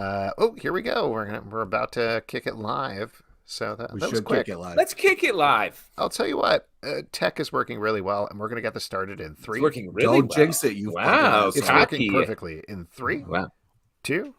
Here we go. We're about to kick it live. So that was quick. Kick it live. Let's kick it live. I'll tell you what, tech is working really well, and we're gonna get this started in three. It's working really Don't jinx it, you wow, It's cocky. working perfectly in three, Wow. 2.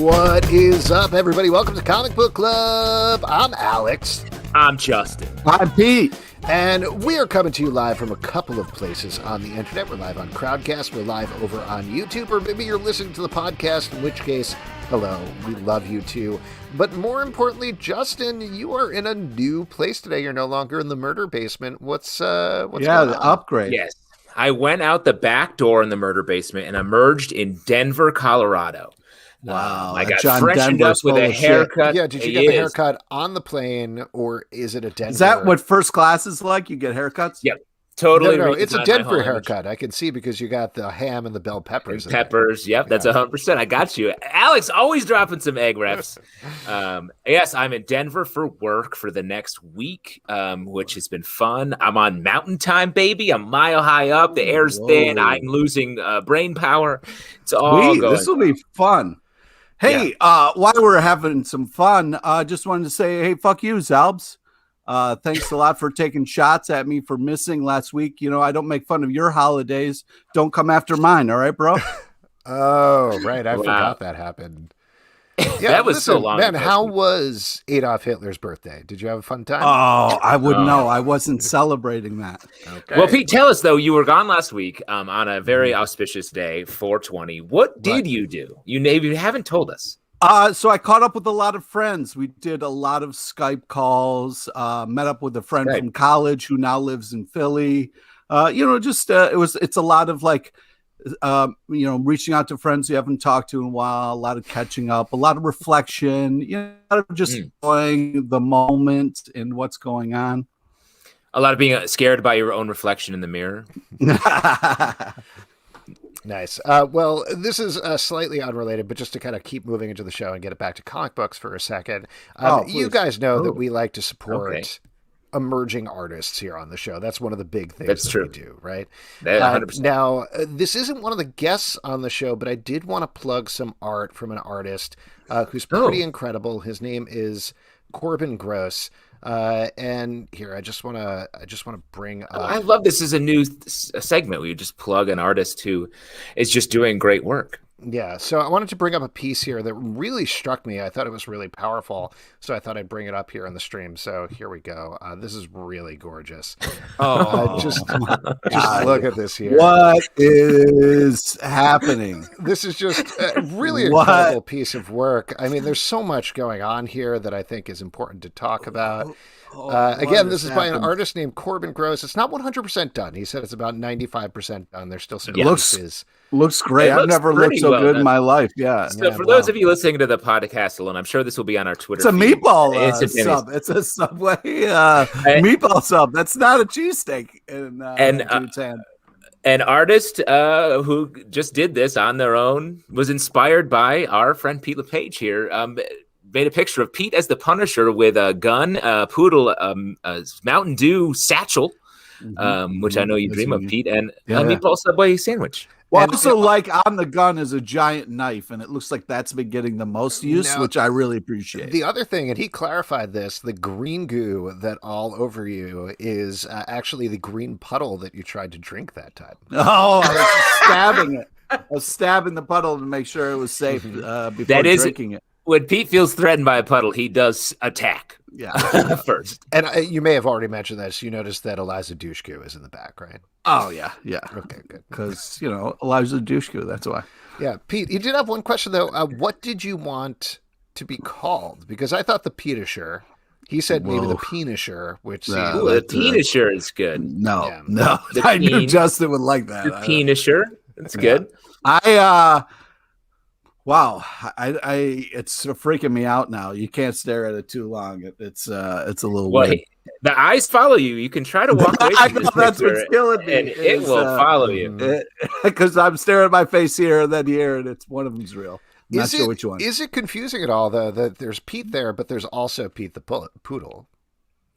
What is up, everybody? Welcome to Comic Book Club. I'm Alex. I'm Justin. I'm Pete. And we are coming to you live from a couple of places on the internet. We're live on Crowdcast. We're live over on YouTube. Or maybe you're listening to the podcast, in which case, hello, we love you too. But more importantly, Justin, you are in a new place today. You're no longer in the murder basement. What's going on? The upgrade. Yes. I went out the back door in the murder basement and emerged in Denver, Colorado. Wow. I got John freshened Denver's up with full a of shit. haircut. Yeah, did you get the haircut on the plane, or is it a Denver? Is that what first class is like? You get haircuts? Yep. Totally. No, it's a redesigned my Denver whole image. haircut. I can see because you got the ham and the bell peppers. Peppers. Yep, that's 100%. I got you. Alex, always dropping some egg reps. Yes, I'm in Denver for work for the next week, which has been fun. I'm on mountain time, baby. I'm mile high up. The air's thin. I'm losing brain power. It's all going. This will be fun. Hey, while we're having some fun, just wanted to say, hey, fuck you, Zalbs. Thanks a lot for taking shots at me for missing last week. You know, I don't make fun of your holidays. Don't come after mine. All right, bro? Oh, right. I forgot that happened. Yeah, that was so long Man, ago. how was Adolf Hitler's birthday? Did you have a fun time? Oh, I wouldn't know. I wasn't celebrating that. Okay. Well, Pete, tell us, though, you were gone last week on a very auspicious day, 420. What did you do? You haven't told us. So I caught up with a lot of friends. We did a lot of Skype calls, met up with a friend from college who now lives in Philly. It's a lot of like, reaching out to friends you haven't talked to in a while, a lot of catching up, a lot of reflection, a lot of just enjoying the moment and what's going on. A lot of being scared by your own reflection in the mirror. Nice. Well, this is slightly unrelated, but just to kind of keep moving into the show and get it back to comic books for a second. You guys know that we like to support emerging artists here on the show. That's one of the big things we do, right? 100%. Now, this isn't one of the guests on the show, but I did want to plug some art from an artist who's pretty incredible. His name is Corbin Gross. And here, I just want to bring up. I love this as a new segment where you just plug an artist who is just doing great work. Yeah, so I wanted to bring up a piece here that really struck me. I thought it was really powerful, so I thought I'd bring it up here on the stream. So here we go. This is really gorgeous. Just look at this here. What is happening? This is just a really incredible piece of work. I mean, there's so much going on here that I think is important to talk about. Again, this is by an artist named Corbin Gross. It's not 100% done. He said it's about 95% done. There's still some pieces. Looks great. I've never looked so good in my life. Yeah. So for those of you listening to the podcast alone, I'm sure this will be on our Twitter. It's a meatball sub. It's a Subway meatball sub. That's not a cheesesteak. An artist who just did this on their own was inspired by our friend Pete LePage here. Made a picture of Pete as the Punisher with a gun, a poodle, a Mountain Dew satchel, which I know you dream of, Pete, and a meatball Subway sandwich. Well, also, like on the gun is a giant knife, and it looks like that's been getting the most use, which I really appreciate. The other thing, and he clarified this, the green goo that all over you is actually the green puddle that you tried to drink that time. Oh, I was stabbing it. I was stabbing the puddle to make sure it was safe before drinking it. When Pete feels threatened by a puddle, he does attack. Yeah, first. And you may have already mentioned this. You noticed that Eliza Dushku is in the back, right? Oh, yeah. Okay, good. Because, Eliza Dushku, that's why. Yeah, Pete, you did have one question, though. What did you want to be called? Because I thought the Penisher. He said maybe the Penisher, which the Penisher is good. No. I knew Justin would like that. The Penisher. That's good. Wow, it's freaking me out now. You can't stare at it too long. It's a little weird. The eyes follow you. You can try to walk away from I know that's what's killing me. And it will follow you. Because I'm staring at my face here and then here, and it's one of them's real. I'm not sure which one. Is it confusing at all, though, that there's Pete there, but there's also Pete the poodle?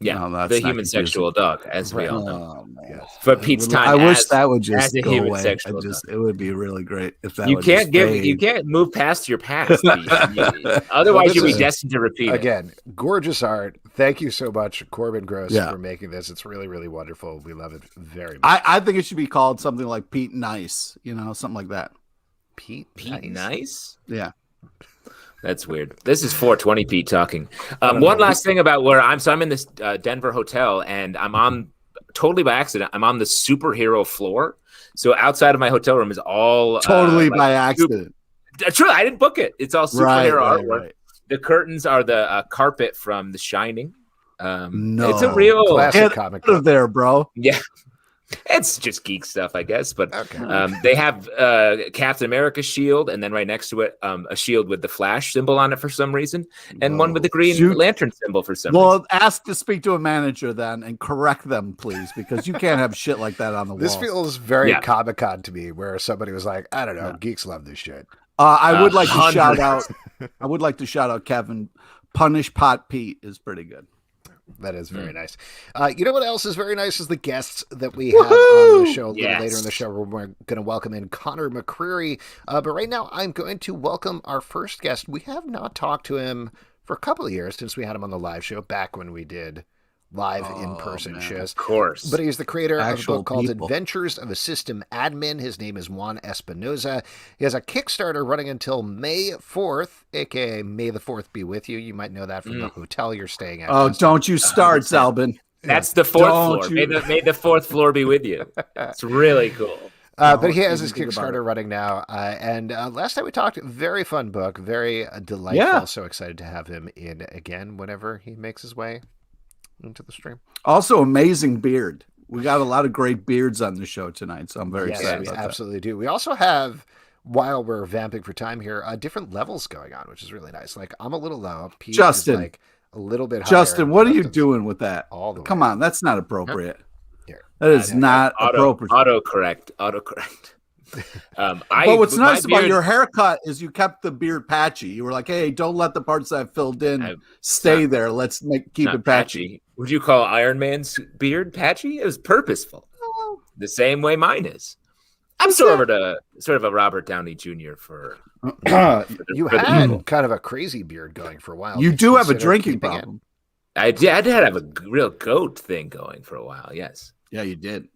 Yeah, No, the human sexual dog, as we all know. Oh, man. For Pete's time, I wish that would just as a go human away. sexual dog. It would be really great if that You would can't just fade. you can't move past your past, Pete. Otherwise, you'll be destined to repeat it. Again, gorgeous art. Thank you so much, Corbin Gross, for making this. It's really, really wonderful. We love it very much. I think it should be called something like Pete Nice, something like that. Pete Nice? Yeah. That's weird. This is 420 Pete talking. One last thing about where I'm in this Denver hotel, and I'm on totally by accident. I'm on the superhero floor. So outside of my hotel room is all totally by accident. True, I didn't book it. It's all superhero artwork. Right. The curtains are the carpet from The Shining. No, it's a real classic comic book there, bro. Yeah. It's just geek stuff, I guess. But okay. They have Captain America's shield, and then right next to it, a shield with the Flash symbol on it for some reason, and one with the Green Lantern symbol for some reason. Well, ask to speak to a manager then and correct them, please, because you can't have shit like that on the wall. This feels very Comic-Con to me, where somebody was like, I don't know, geeks love this shit. I would like to shout out. I would like to shout out Kevin. Punish Pot Pete is pretty good. That is very nice. You know what else is very nice is the guests that we have on the show a little later in the show. We're going to welcome in Conor McCreery. But right now, I'm going to welcome our first guest. We have not talked to him for a couple of years since we had him on the live show back when we did live in-person shows. Of course. But he's the creator of a book called Adventures of a System Admin. His name is Juan Espinosa. He has a Kickstarter running until May 4th, a.k.a. May the 4th be with you. You might know that from the hotel you're staying at. Oh, don't you start, Zalbin. That's the fourth floor. May the fourth floor be with you. It's really cool. But he has his Kickstarter running now. And last time we talked, very fun book, very delightful. Yeah. So excited to have him in again whenever he makes his way into the stream. Also, amazing beard. We got a lot of great beards on the show tonight, so I'm very excited about that. Absolutely do. We also have, while we're vamping for time here, different levels going on, which is really nice. Like, I'm a little low. Pete Justin, is like a little bit higher. Justin, what are you doing with that? All the way. Come on, that's not appropriate. Here. That is not appropriate. Autocorrect. But what's nice about your haircut is you kept the beard patchy. You were like, "Hey, don't let the parts that I filled in stay there. Let's keep it patchy." Would you call Iron Man's beard patchy? It was purposeful, the same way mine is. I'm sort of a Robert Downey Jr. for you had kind of a crazy beard going for a while. You do have a drinking problem. I did have a real goat thing going for a while. Yes. Yeah, you did.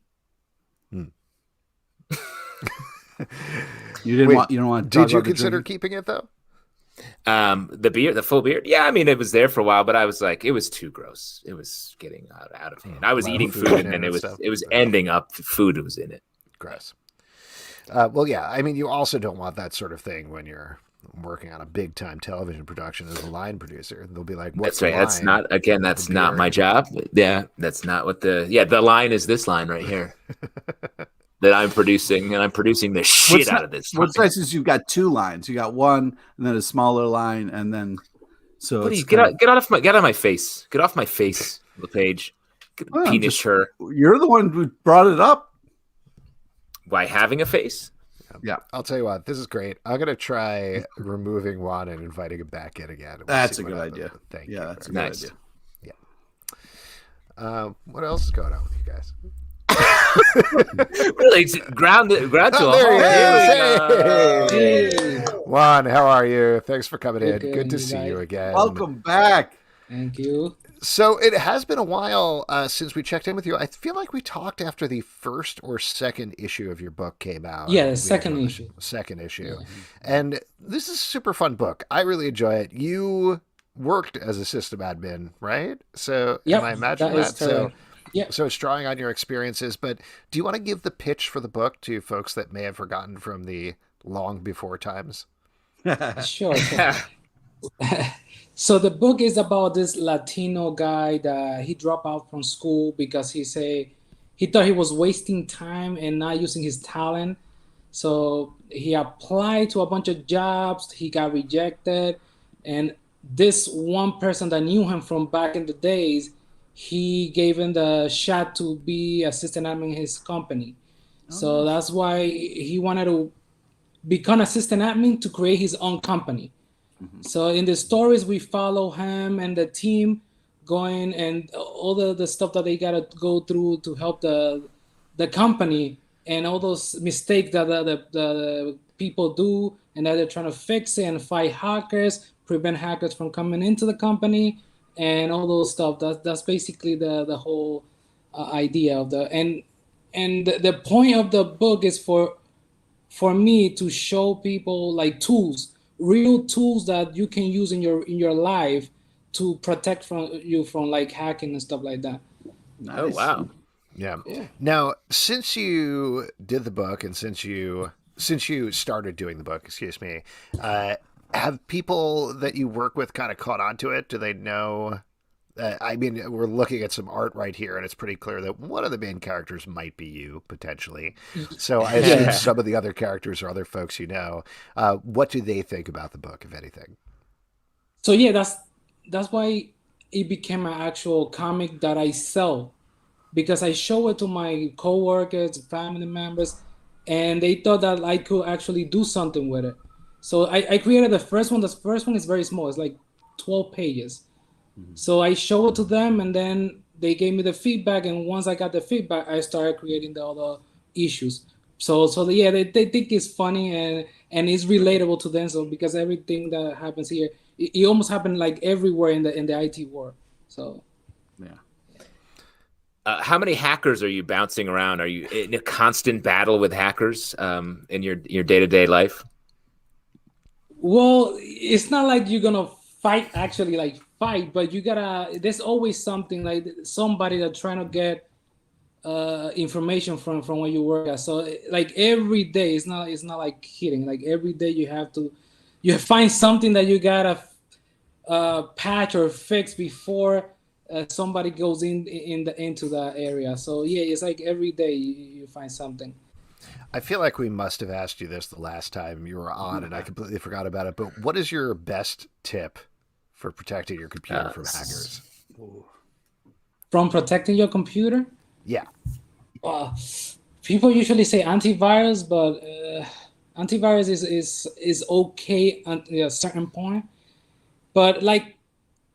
You didn't want. You don't want. Did you consider keeping it though? The full beard. Yeah, I mean, it was there for a while, but I was like, it was too gross. It was getting out of hand. I was eating food, and it was ending up. Food was in it. Gross. Well, yeah. I mean, you also don't want that sort of thing when you're working on a big time television production as a line producer. They'll be like, "What's that's right? That's not That's not my job. Yeah, that's not what the line is. This line right here." That I'm producing, and I'm producing the shit out of this. What's nice is you've got two lines. You got one, and then a smaller line, and then so get off my face. Get off my face, LePage. Penis her. You're the one who brought it up. By having a face? Yeah. I'll tell you what, this is great. I'm gonna try removing Juan and inviting him back in again. That's a good idea. Thank you. Yeah, that's a good idea. Yeah. What else is going on with you guys? Really ground to a hey. Juan, how are you? Thanks for coming in. Good to see you again. Welcome back. Thank you. So it has been a while since we checked in with you. I feel like we talked after the first or second issue of your book came out. Yeah, the second issue. Yeah. And this is a super fun book. I really enjoy it. You worked as a system admin, right? So am I imagining that? So yeah. So it's drawing on your experiences, but do you want to give the pitch for the book to folks that may have forgotten from the long before times? Sure. So the book is about this Latino guy that he dropped out from school because he thought he was wasting time and not using his talent. So he applied to a bunch of jobs. He got rejected. And this one person that knew him from back in the days, he gave him the shot to be assistant admin in his company. So that's why he wanted to become assistant admin to create his own company. So in the stories, we follow him and the team going and all the stuff that they gotta go through to help the company, and all those mistakes that the people do, and that they're trying to fix it and fight hackers, prevent hackers from coming into the company, and all those stuff. That's basically the whole idea of and the point of the book is for me to show people like tools, real tools that you can use in your life to protect you from like hacking and stuff like that. Nice. Oh wow. Yeah. Now, since you did the book and since you started doing the book, excuse me, have people that you work with kind of caught on to it? Do they know? I mean, we're looking at some art right here, and it's pretty clear that one of the main characters might be you, potentially. So I assume some of the other characters are other folks you know. What do they think about the book, if anything? So yeah, that's why it became an actual comic that I sell, because I show it to my coworkers, family members, and they thought that I could actually do something with it. So I created the first one. The first one is very small. It's like 12 pages. Mm-hmm. So I show it to them, and then they gave me the feedback. And once I got the feedback, I started creating the other issues. So yeah, they think it's funny and it's relatable to them. So because everything that happens here, it almost happened like everywhere in the IT world. So yeah. How many hackers are you bouncing around? Are you in a constant battle with hackers in your day-to-day life? Well, it's not like you're gonna fight, but there's always something, like somebody that's trying to get information from where you work at. So like every day, it's not like hitting. Like every day you find something that you gotta patch or fix before somebody goes into that area. So yeah, it's like every day you find something. I feel like we must have asked you this the last time you were on, and I completely forgot about it. But what is your best tip for protecting your computer from hackers? From protecting your computer? Yeah. People usually say antivirus, but antivirus is okay at a certain point. But like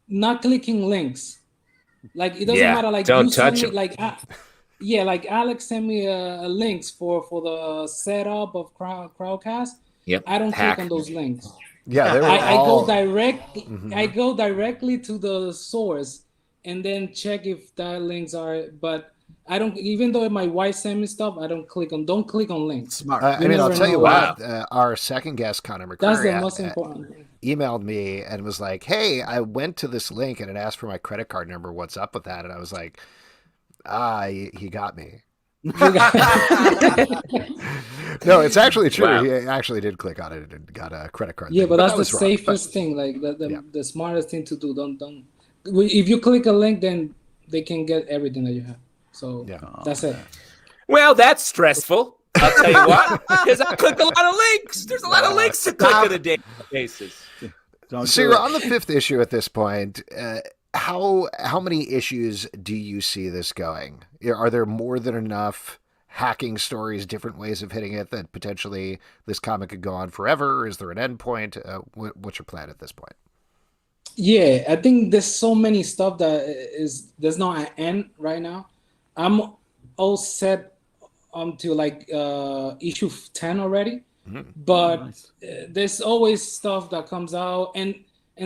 not clicking links. Like it doesn't matter. Like don't touch them. Like like Alex sent me links for the setup of Crowdcast. Yep. I don't click on those links. Yeah, I go directly to the source and then check if that links are. But I don't. Even though my wife sent me stuff, I don't click on links. Smart. I mean, I'll tell you what. Our second guest, Conor McCreery, that's the most important. Emailed me and was like, "Hey, I went to this link and it asked for my credit card number. What's up with that?" And I was like, he got me. No, it's actually true. Wow. He actually did click on it and got a credit card. Yeah, but that's the safest thing. Like the smartest thing to do. Don't. If you click a link, then they can get everything that you have. So that's it. Well, that's stressful. I'll tell you what, because I click a lot of links. There's a lot of links to click on a daily basis. So you're on the 5th issue at this point. How many issues do you see this going? Are there more than enough hacking stories, different ways of hitting it, that potentially this comic could go on forever? Is there an end point? What's your plan at this point? Yeah, I think there's so many stuff there's no end right now. I'm all set to like issue 10 already, but there's always stuff that comes out, and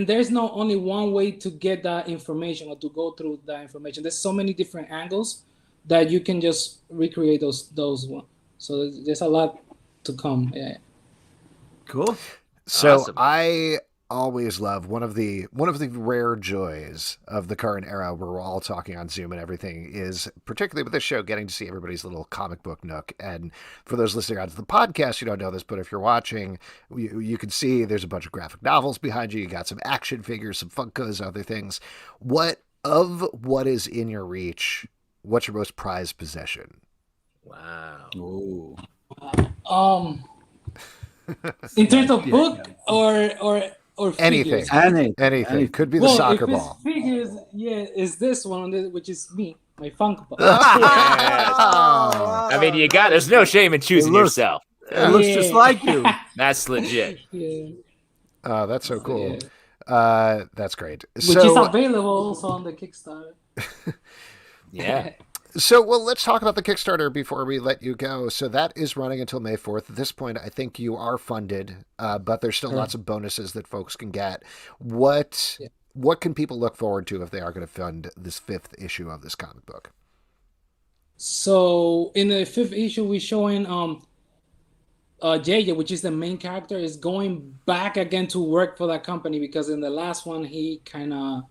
there's not only one way to get that information or to go through that information. There's so many different angles that you can just recreate those ones. So there's a lot to come. Yeah. Cool. So awesome. I always love one of the rare joys of the current era where we're all talking on Zoom and everything is, particularly with this show, getting to see everybody's little comic book nook. And for those listening out to the podcast, you don't know this, but if you're watching, you can see there's a bunch of graphic novels behind you. You got some action figures, some Funkos, other things. What is in your reach? What's your most prized possession? Wow. Ooh. In terms of book or anything. Anything. Could be the soccer ball. Figures, is this one, which is me, my Funko Pop. Yes. I mean, there's no shame in choosing yourself. It looks just like you. That's legit. Yeah. That's so cool. That's great. Which is available also on the Kickstarter. Yeah. So, well, let's talk about the Kickstarter before we let you go. So that is running until May 4th. At this point, I think you are funded, but there's still lots of bonuses that folks can get. What can people look forward to if they are going to fund this 5th issue of this comic book? So in the 5th issue, we're showing JJ, which is the main character, is going back again to work for that company because in the last one he kind of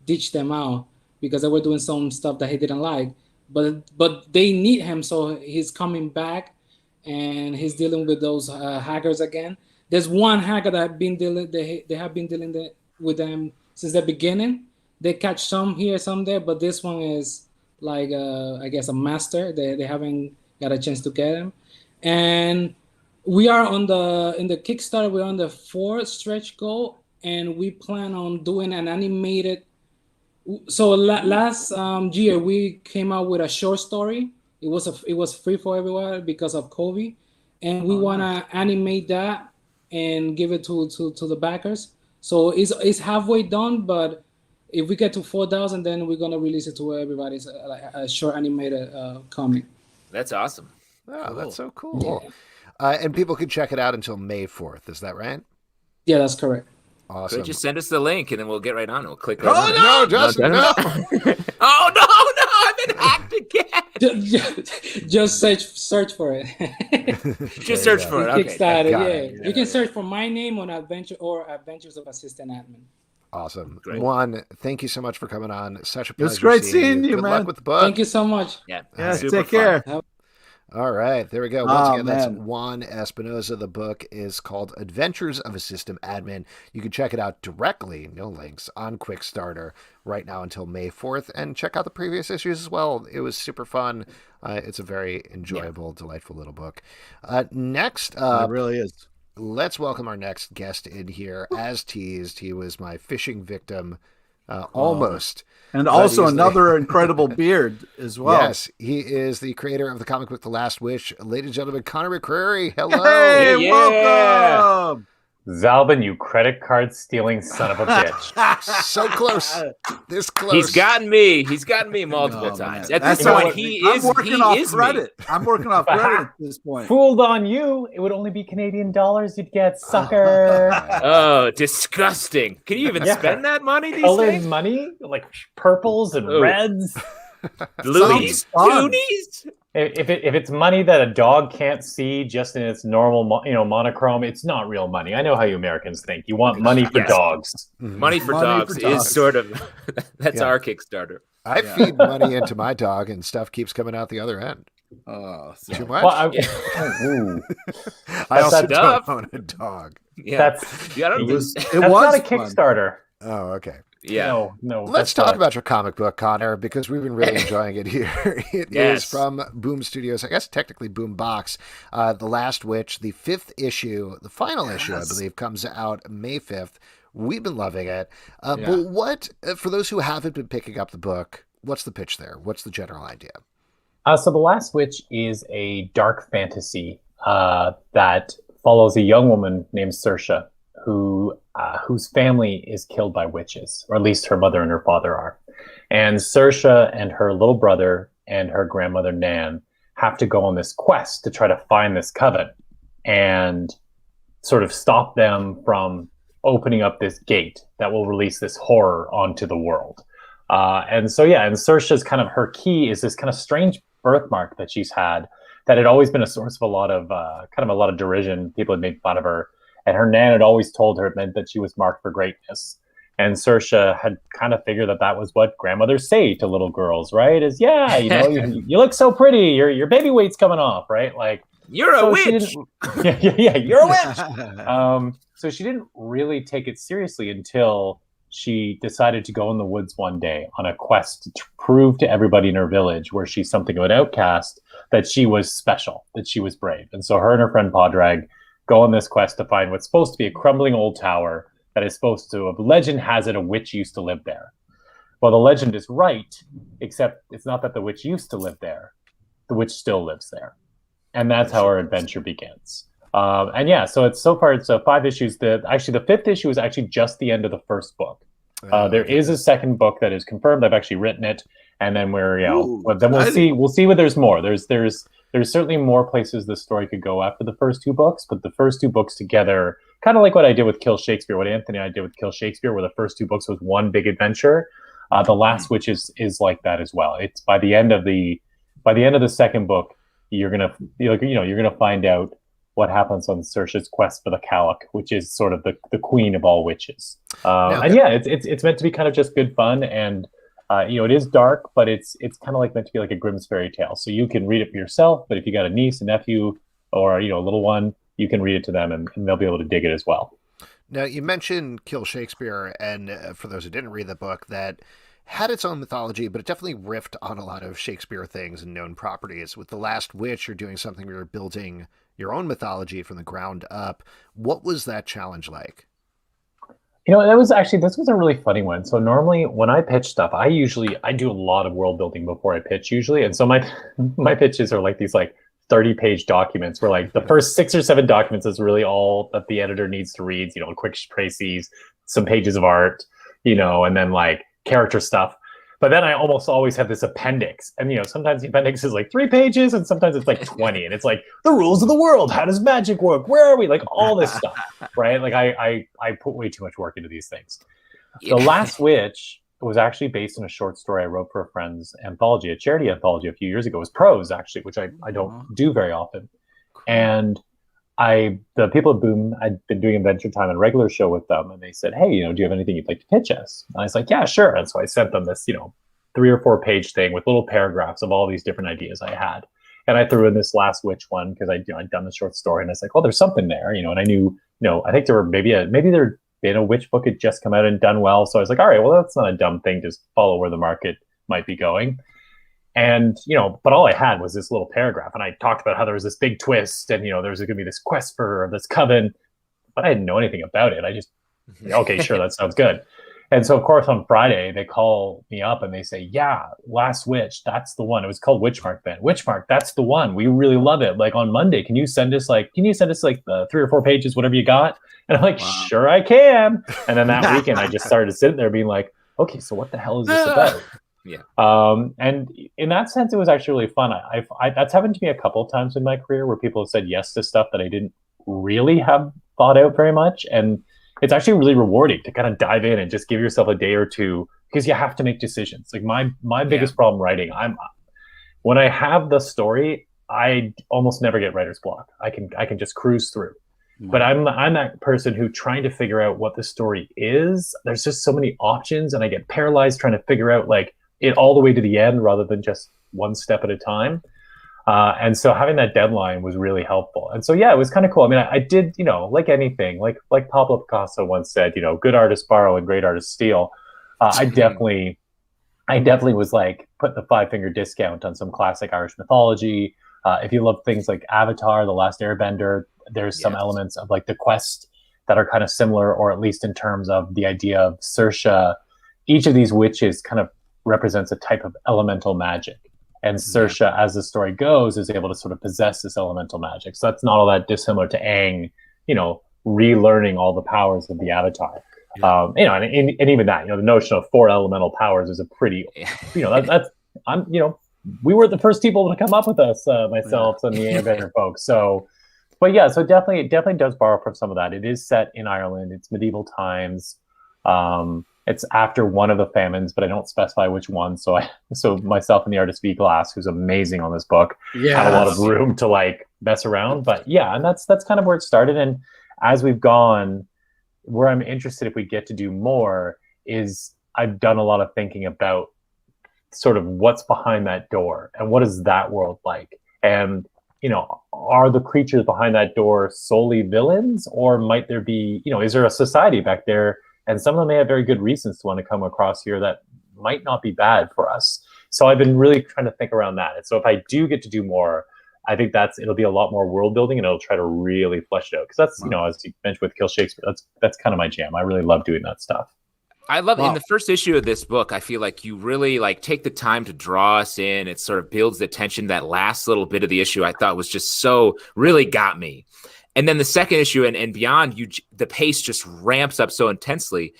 ditched them out because they were doing some stuff that he didn't like. But they need him, so he's coming back, and he's dealing with those hackers again. There's one hacker that have been dealing. They have been dealing with them since the beginning. They catch some here, some there, but this one is like I guess a master. They haven't got a chance to get him, and we are in the Kickstarter. We're on the 4th stretch goal, and we plan on doing an animated. So last year we came out with a short story. It was free for everyone because of COVID, and we want to animate that and give it to the backers. So it's halfway done, but if we get to 4,000, then we're gonna release it to everybody. It's a short animated comic. That's awesome. Oh, cool. That's so cool. Yeah. And people can check it out until May 4th. Is that right? Yeah, that's correct. Awesome. Could just send us the link and then we'll get right on it. We'll click. Right no, Justin, no. Oh no, I've been hacked again. Just search for it. Just search for it. Okay. Kickstarter, You can search for my name on Adventures of Assistant Admin. Awesome. Great. Juan, thank you so much for coming on. Such a pleasure. It's great seeing you, Good man. luck with the book. Thank you so much. Yeah, take care. All right, there we go. Once again, that's Juan Espinosa. The book is called Adventures of a System Admin. You can check it out directly, no links, on Quickstarter right now until May 4th. And check out the previous issues as well. It was super fun. It's a very enjoyable, delightful little book. Next up, it really is. Let's welcome our next guest in here. As teased, he was my fishing victim, almost. And also another incredible beard as well. Yes, he is the creator of the comic book The Last Wish. Ladies and gentlemen, Conor McCreery. Hello. Hey, welcome. Zalbin, you credit card stealing son of a bitch. So close. This close. He's gotten me. He's gotten me multiple times. At this point, I'm working off credit. I'm working off credit at this point. Fooled on you. It would only be Canadian dollars you'd get, sucker. Oh, disgusting. Can you even spend that money these Colored days? money? Like purples and reds? Loonies? Toonies? If it's money that a dog can't see just in its normal, monochrome, it's not real money. I know how you Americans think. You want money for dogs. Money for dogs is sort of that's our Kickstarter. I feed money into my dog, and stuff keeps coming out the other end. Too much. Well, I also don't own a dog. Yeah, that's not a Kickstarter. Oh, okay. Yeah. No. Let's talk about your comic book, Conor, because we've been really enjoying it here. It is from Boom Studios, I guess technically Boom Box. The Last Witch, the 5th issue, the final issue, I believe, comes out May 5th. We've been loving it. But what, for those who haven't been picking up the book, what's the pitch there? What's the general idea? So The Last Witch is a dark fantasy that follows a young woman named Saoirse, whose family is killed by witches, or at least her mother and her father are. And Saoirse and her little brother and her grandmother Nan have to go on this quest to try to find this coven and sort of stop them from opening up this gate that will release this horror onto the world. And Saoirse's kind of her key is this kind of strange birthmark that she's had that had always been a source of a lot of derision. People had made fun of her. And her Nan had always told her it meant that she was marked for greatness. And Saoirse had kind of figured that was what grandmothers say to little girls, right? Is, you look so pretty. Your baby weight's coming off, right? Like, you're a witch. You're a witch. So she didn't really take it seriously until she decided to go in the woods one day on a quest to prove to everybody in her village, where she's something of an outcast, that she was special, that she was brave. And so her and her friend Padraig go on this quest to find what's supposed to be a crumbling old tower that is supposed to, legend has it, a witch used to live there. Well, the legend is right, except it's not that the witch used to live there. The witch still lives there. And that's how our adventure begins. And yeah, so so far it's 5 issues. The 5th issue is actually just the end of the first book. There is a second book that is confirmed. I've actually written it, and then we'll see. We'll see whether there's more. There's certainly more places the story could go after the first 2 books, but the first 2 books together, kind of like what I did with Kill Shakespeare, what Anthony and I did with Kill Shakespeare, where the first 2 books was one big adventure. The Last Witch is like that as well. It's by the end of the second book, you're gonna find out what happens on Saoirse's quest for the Calic, which is sort of the queen of all witches. And yeah, it's meant to be kind of just good fun, and it is dark, but it's kind of like meant to be like a Grimm's fairy tale. So you can read it for yourself, but if you got a niece, a nephew, or a little one, you can read it to them, and they'll be able to dig it as well. Now, you mentioned Kill Shakespeare, and for those who didn't read the book, that had its own mythology, but it definitely riffed on a lot of Shakespeare things and known properties. With The Last Witch, you're doing something where you're building your own mythology from the ground up. What was that challenge like? This was a really funny one. So normally when I pitch stuff, I do a lot of world building before I pitch usually. And so my pitches are like these 30-page documents where like the first 6 or 7 documents is really all that the editor needs to read, quick précis, some pages of art, and then like character stuff. But then I almost always have this appendix, and sometimes the appendix is like 3 pages, and sometimes it's like 20, and it's like the rules of the world, how does magic work, where are we, like all this stuff, right? Like I put way too much work into these things. The Last Witch was actually based on a short story I wrote for a friend's anthology, a charity anthology a few years ago. It was prose actually, which I don't do very often. And the people at Boom, I'd been doing Adventure Time and regular show with them, and they said, hey, do you have anything you'd like to pitch us? And I was like, yeah, sure. And so I sent them this, 3 or 4 page thing with little paragraphs of all these different ideas I had. And I threw in this Last Witch one because I'd done the short story, and I was like, well, there's something there, and I knew, I think there were maybe there'd been a witch book had just come out and done well. So I was like, all right, well, that's not a dumb thing. Just follow where the market might be going. And, but all I had was this little paragraph, and I talked about how there was this big twist, and, there's going to be this quest for this coven, but I didn't know anything about it. I just, okay, sure, that sounds good. And so, of course, on Friday, they call me up and they say, yeah, Last Witch, that's the one. It was called Witchmark then. Witchmark, that's the one. We really love it. Like on Monday, can you send us like 3 or 4 pages, whatever you got? And I'm like, wow. Sure I can. And then that weekend, I just started sitting there being like, okay, so what the hell is this about? Yeah. And in that sense, it was actually really fun. That's happened to me a couple of times in my career where people have said yes to stuff that I didn't really have thought out very much. And it's actually really rewarding to kind of dive in and just give yourself a day or two, because you have to make decisions. Like my biggest problem writing, when I have the story, I almost never get writer's block. I can just cruise through. But I'm that person who trying to figure out what the story is. There's just so many options, and I get paralyzed trying to figure out like it all the way to the end rather than just one step at a time. And so having that deadline was really helpful. And so, yeah, it was kind of cool. I mean, I did, like anything, like Pablo Picasso once said, good artists borrow and great artists steal. I definitely was like putting the 5-finger discount on some classic Irish mythology. If you love things like Avatar, The Last Airbender, there's some elements of like the quest that are kind of similar, or at least in terms of the idea of Saoirse. Each of these witches kind of represents a type of elemental magic. And Saoirse, as the story goes, is able to sort of possess this elemental magic. So that's not all that dissimilar to Aang, relearning all the powers of the Avatar. Yeah. And even that, the notion of 4 elemental powers is a pretty, we were the first people to come up with us, myself and the Airbender folks. So, but yeah, so it definitely does borrow from some of that. It is set in Ireland. It's medieval times. It's after one of the famines, but I don't specify which one. So myself and the artist V Glass, who's amazing on this book, had a lot of room to like mess around. But yeah, and that's kind of where it started. And as we've gone, where I'm interested if we get to do more is I've done a lot of thinking about sort of what's behind that door and what is that world like? And, are the creatures behind that door solely villains, or might there be, is there a society back there? And some of them may have very good reasons to want to come across here that might not be bad for us. So I've been really trying to think around that. And so if I do get to do more, I think it'll be a lot more world building, and it'll try to really flesh it out. Because that's, as you mentioned with Kill Shakespeare, that's kind of my jam. I really love doing that stuff. I love in the first issue of this book, I feel like you really like take the time to draw us in. It sort of builds the tension. That last little bit of the issue I thought was just really got me. And then the second issue and beyond, the pace just ramps up so intensely.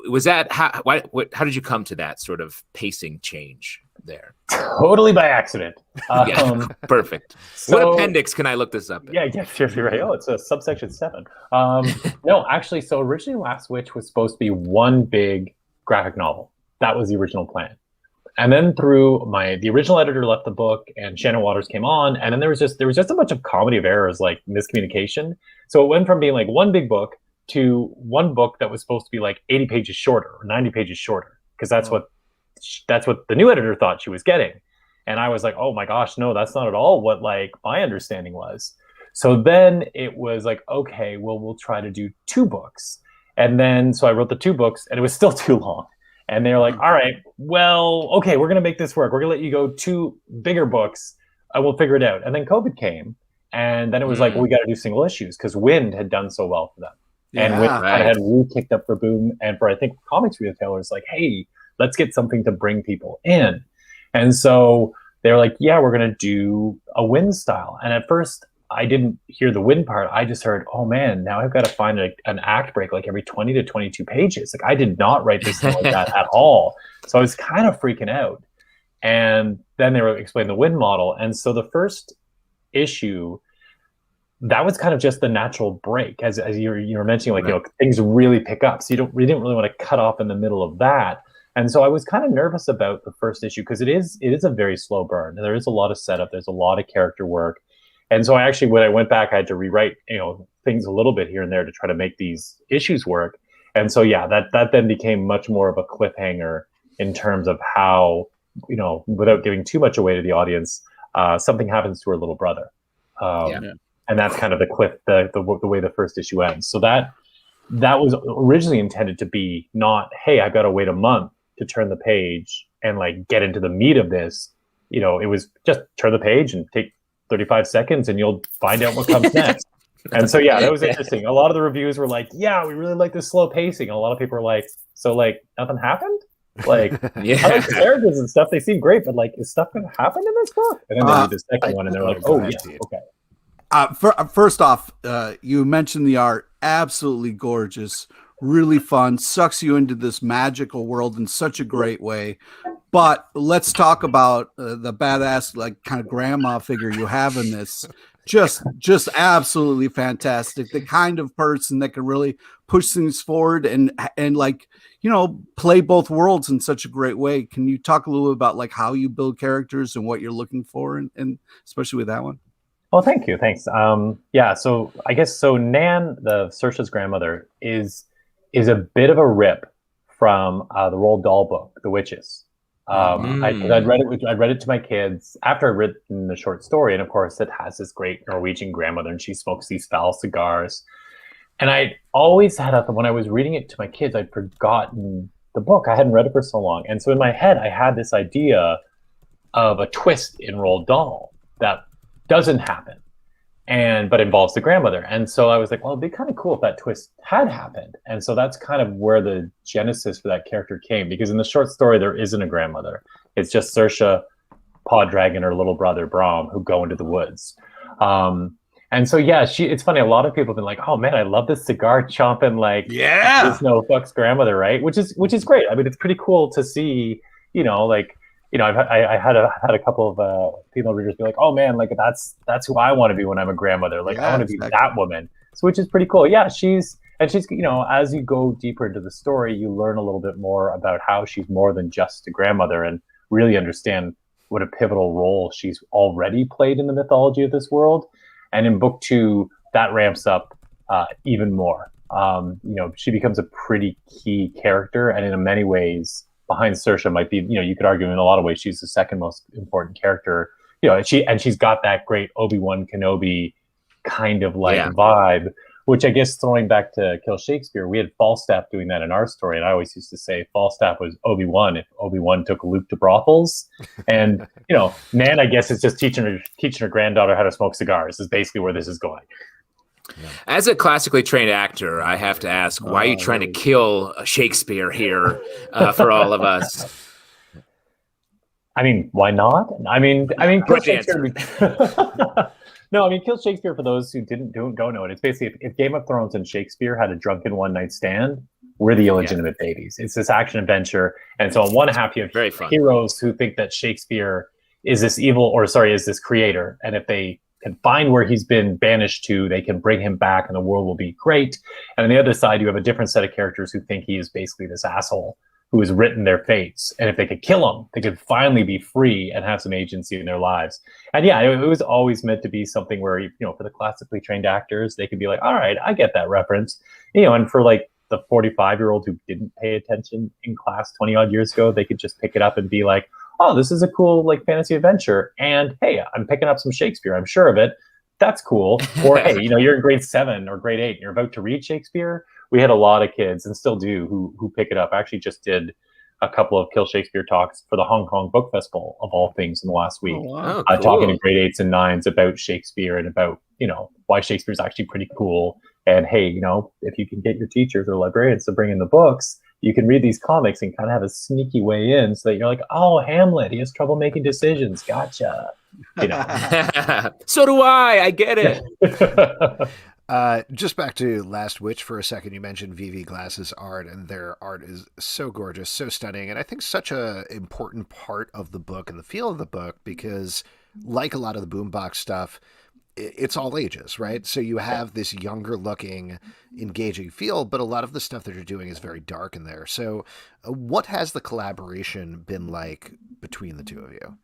Was that how did you come to that sort of pacing change there? Totally by accident. Yeah, perfect. So, what appendix can I look this up in? Yeah, you're right. Oh, it's a subsection 7. No, actually, so originally Last Witch was supposed to be one big graphic novel. That was the original plan. And then through the original editor left the book and Shannon Waters came on, and then there was just a bunch of comedy of errors, like miscommunication. So it went from being like one big book to one book that was supposed to be like 80 pages shorter or 90 pages shorter, because that's what the new editor thought she was getting. And I was like, oh my gosh, no, that's not at all what like my understanding was. So then it was like, okay, well, we'll try to do 2 books. And then so I wrote the 2 books, and it was still too long. And they're like, all right, well, okay, we're going to make this work. We're going to let you go 2 bigger books. We'll figure it out. And then COVID came. And then it was like, well, we got to do single issues, because Wind had done so well for them. And Wind kind of had really kicked up for Boom. And for, I think, comics retailers, like, hey, let's get something to bring people in. And so they're like, yeah, we're going to do a Wind style. And at first, I didn't hear the Wind part. I just heard, oh man, now I've got to find an act break like every 20 to 22 pages. Like I did not write this like that at all. So I was kind of freaking out. And then they were explaining the Wind model. And so the first issue, that was kind of just the natural break, as you were mentioning, like, things really pick up. So we didn't really want to cut off in the middle of that. And so I was kind of nervous about the first issue, because it is a very slow burn. There is a lot of setup. There's a lot of character work. And so when I went back, I had to rewrite, things a little bit here and there to try to make these issues work. And so, yeah, that then became much more of a cliffhanger in terms of how, without giving too much away to the audience, something happens to her little brother. And that's kind of the way the first issue ends. So that was originally intended to be not, hey, I've got to wait a month to turn the page and like get into the meat of this. It was just turn the page and take 35 seconds and you'll find out what comes next. And so, yeah, that was interesting. A lot of the reviews were like, yeah, we really like this slow pacing. And a lot of people were like, so like nothing happened? Like, I like the characters and stuff. They seem great, but like, is stuff going to happen in this book? And then they read the second one and they're like, oh, yeah, okay. First off, you mentioned the art, absolutely gorgeous, really fun, sucks you into this magical world in such a great way. But let's talk about the badass, like kind of grandma figure you have in this. Just absolutely fantastic. The kind of person that can really push things forward and like, play both worlds in such a great way. Can you talk a little bit about like how you build characters and what you're looking for, and especially with that one? Well, thank you. Thanks. So I guess Nan, the Saoirse's grandmother, is a bit of a rip from the Roald Dahl book, The Witches. I'd read it to my kids after I'd written the short story, and of course it has this great Norwegian grandmother, and she smokes these foul cigars. And I always had when I was reading it to my kids, I'd forgotten the book. I hadn't read it for so long, and so in my head I had this idea of a twist in Roald Dahl that doesn't happen, but involves the grandmother. And so I was like, well, it'd be kind of cool if that twist had happened. And so that's kind of where the genesis for that character came, because in the short story, there isn't a grandmother. It's just Saoirse, Padraig, and her little brother, Brom, who go into the woods. And so, yeah, it's funny. A lot of people have been like, oh man, I love this cigar chomping, like, there's no fucks grandmother, right? Which is great. I mean, it's pretty cool to see, I had a couple of female readers be like, oh man, like that's who I want to be when I'm a grandmother. Like I want to be that woman. So which is pretty cool. Yeah, she's as you go deeper into the story, you learn a little bit more about how she's more than just a grandmother, and really understand what a pivotal role she's already played in the mythology of this world. And in book 2, that ramps up even more. She becomes a pretty key character, and in many ways, behind Saoirse might be, you could argue in a lot of ways she's the second most important character. She's got that great Obi-Wan Kenobi kind of vibe, which I guess throwing back to Kill Shakespeare, we had Falstaff doing that in our story, and I always used to say Falstaff was Obi-Wan if Obi-Wan took Luke to brothels. And Nan, I guess, is just teaching her granddaughter how to smoke cigars is basically where this is going. As a classically trained actor, I have to ask, why are you trying to kill Shakespeare here for all of us? I mean, why not? I mean, Shakespeare. No, I mean, Kill Shakespeare, for those who don't know it, it's basically if Game of Thrones and Shakespeare had a drunken one night stand, we're the illegitimate babies. It's this action adventure, and so on one half you have Very fun. heroes who think that Shakespeare is this evil, or sorry, is this creator, and if they can find where he's been banished to, they can bring him back, and the world will be great. And on the other side, you have a different set of characters who think he is basically this asshole who has written their fates, and if they could kill him, they could finally be free and have some agency in their lives. And yeah, it was always meant to be something where, you know, for the classically trained actors, they could be like, all right, I get that reference, you know, and for like the 45-year-old who didn't pay attention in class 20 odd years ago, they could just pick it up and be like, oh, this is a cool like fantasy adventure, and hey, I'm picking up some Shakespeare, I'm sure of it, that's cool. Or hey, you know, you're in grade 7 or grade 8 and you're about to read Shakespeare. We had a lot of kids, and still do, who pick it up. I actually just did a couple of Kill Shakespeare talks for the Hong Kong Book Festival, of all things, in the last week. Oh, wow. Cool. Talking to grade 8s and 9s about Shakespeare and about, you know, why Shakespeare's actually pretty cool. And hey, you know, if you can get your teachers or librarians to bring in the books, you can read these comics and kind of have a sneaky way in, so that you're like, oh, Hamlet, he has trouble making decisions. Gotcha. You know. So do I get it. Just back to Last Witch for a second. You mentioned VV Glass's art, and their art is so gorgeous, so stunning, and I think such a important part of the book and the feel of the book, because like a lot of the Boombox stuff, it's all ages, right? So you have this younger looking, engaging feel, but a lot of the stuff that you're doing is very dark in there. So what has the collaboration been like between the two of you?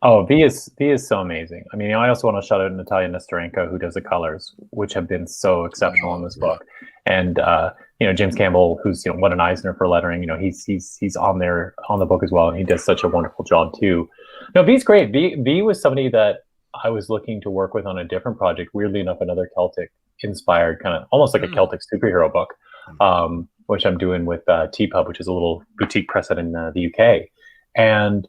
Oh, V is so amazing. I mean, I also want to shout out Natalia Nestorenko, who does the colors, which have been so exceptional in this book. And you know, James Campbell, who's, you know, won an Eisner for lettering, you know, he's on there on the book as well, and he does such a wonderful job too. No, V's great. V was somebody that I was looking to work with on a different project. Weirdly enough, another Celtic inspired, kind of almost like a Celtic superhero book, which I'm doing with T-Pub, which is a little boutique press out in the UK. And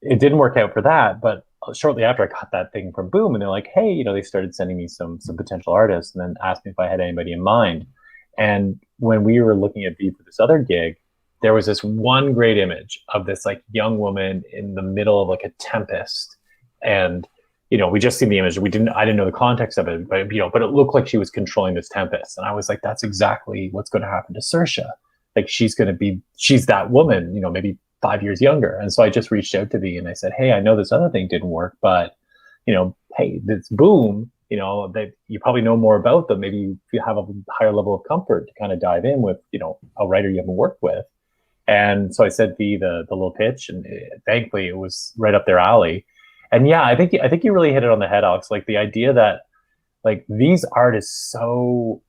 it didn't work out for that, but shortly after I got that thing from Boom, and they're like, hey, you know, they started sending me some potential artists, and then asked me if I had anybody in mind. And when we were looking at V for this other gig, there was this one great image of this like young woman in the middle of like a tempest. And, you know, we just seen the image. I didn't know the context of it, but, you know, but it looked like she was controlling this tempest. And I was like, that's exactly what's going to happen to Saoirse. Like, she's that woman, you know, maybe 5 years younger. And so I just reached out to V and I said, hey, I know this other thing didn't work, but, you know, hey, this Boom, you know, you probably know more about them. Maybe you have a higher level of comfort to kind of dive in with, you know, a writer you haven't worked with. And so I said V the little pitch, and thankfully it was right up their alley. And yeah, I think you really hit it on the head, Alex. Like, the idea that like V's art is so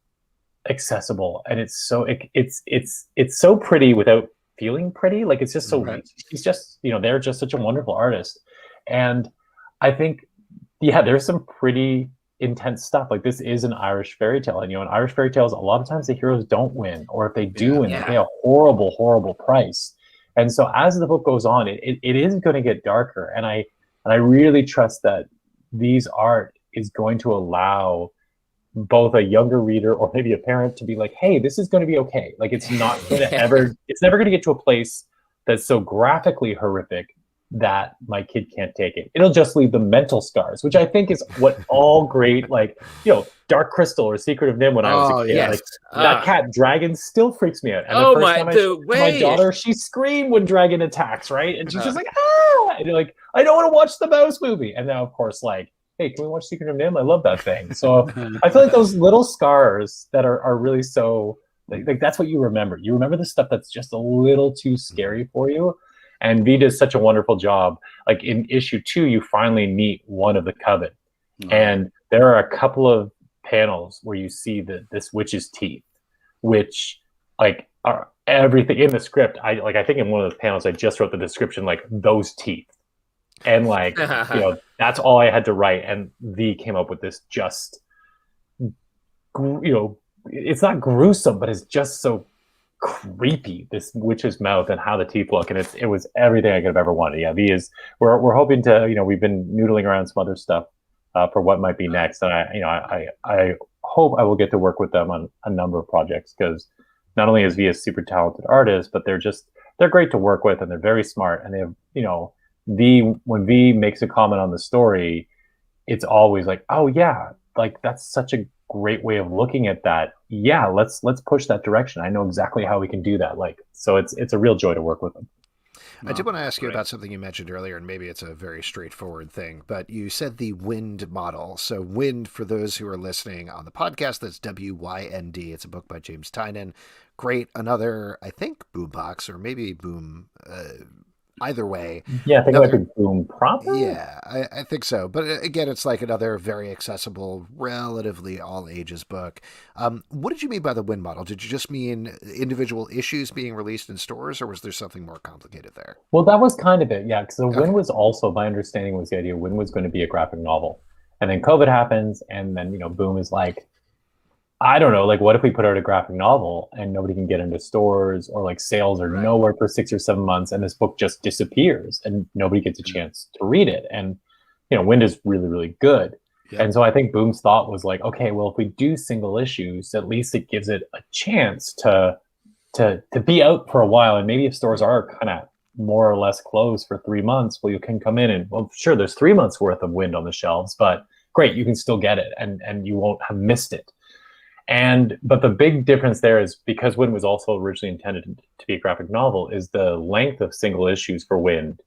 accessible, and it's so pretty without feeling pretty. Like, it's just so right. He's just, you know, they're just such a wonderful artist. And I think, yeah, there's some pretty intense stuff. Like, this is an Irish fairy tale, and, you know, in Irish fairy tales, a lot of times the heroes don't win, or if they do win, they pay a horrible price. And so as the book goes on, it is going to get darker, and I really trust that V's art is going to allow both a younger reader or maybe a parent to be like, hey, this is going to be okay. Like, it's not going to it's never going to get to a place that's so graphically horrific that my kid can't take it. It'll just leave the mental scars, which I think is what all great, like, you know, Dark Crystal or Secret of Nim when I was a kid. Yes. Like, that cat dragon still freaks me out. And Oh, the first time I showed my daughter, she screamed when dragon attacks, right? And she's just like, ah! And you're like, I don't want to watch the mouse movie. And now, of course, like, hey, can we watch Secret of Nim? I love that thing. So I feel like those little scars that are really so, like that's what you remember. You remember the stuff that's just a little too scary for you. And V does such a wonderful job. Like, in issue 2, you finally meet one of the coven. And there are a couple of panels where you see this witch's teeth, which, like, are everything in the script. I think in one of those panels I just wrote the description, like, those teeth. And, like, you know, that's all I had to write. And V came up with this just, you know, it's not gruesome, but it's just so creepy, this witch's mouth and how the teeth look. And it was everything I could have ever wanted. Yeah, V is, we're hoping to, you know, we've been noodling around some other stuff for what might be next. And I hope I will get to work with them on a number of projects, because not only is V a super talented artist, but they're great to work with, and they're very smart. And they have, you know, when V makes a comment on the story, it's always like, oh yeah, like that's such a great way of looking at that. Yeah, let's push that direction. I know exactly how we can do that. Like, so it's a real joy to work with them. I did want to ask you about something you mentioned earlier, and maybe it's a very straightforward thing, but you said the WIND model. So WIND, for those who are listening on the podcast, that's WYND. It's a book by James Tynion. Great. Another, I think, Boombox, or maybe Boom. Either way. Yeah, I think it might be Boom proper. Yeah, I think so. But again, it's like another very accessible, relatively all ages book. What did you mean by the WIN model? Did you just mean individual issues being released in stores, or was there something more complicated there? Well, that was kind of it, yeah. Because WIN was also, my understanding was the idea WIN was going to be a graphic novel. And then COVID happens, and then, Boom is like, I don't know, like, what if we put out a graphic novel and nobody can get into stores, or like sales are nowhere for 6 or 7 months, and this book just disappears and nobody gets a chance to read it. And, WIND is really, really good. Yep. And so I think Boom's thought was like, okay, well, if we do single issues, at least it gives it a chance to be out for a while. And maybe if stores are kind of more or less closed for 3 months, well, you can come in and, well, sure, there's 3 months worth of WIND on the shelves, but great, you can still get it, and you won't have missed it. But the big difference there is, because WIND was also originally intended to be a graphic novel, is the length of single issues for WIND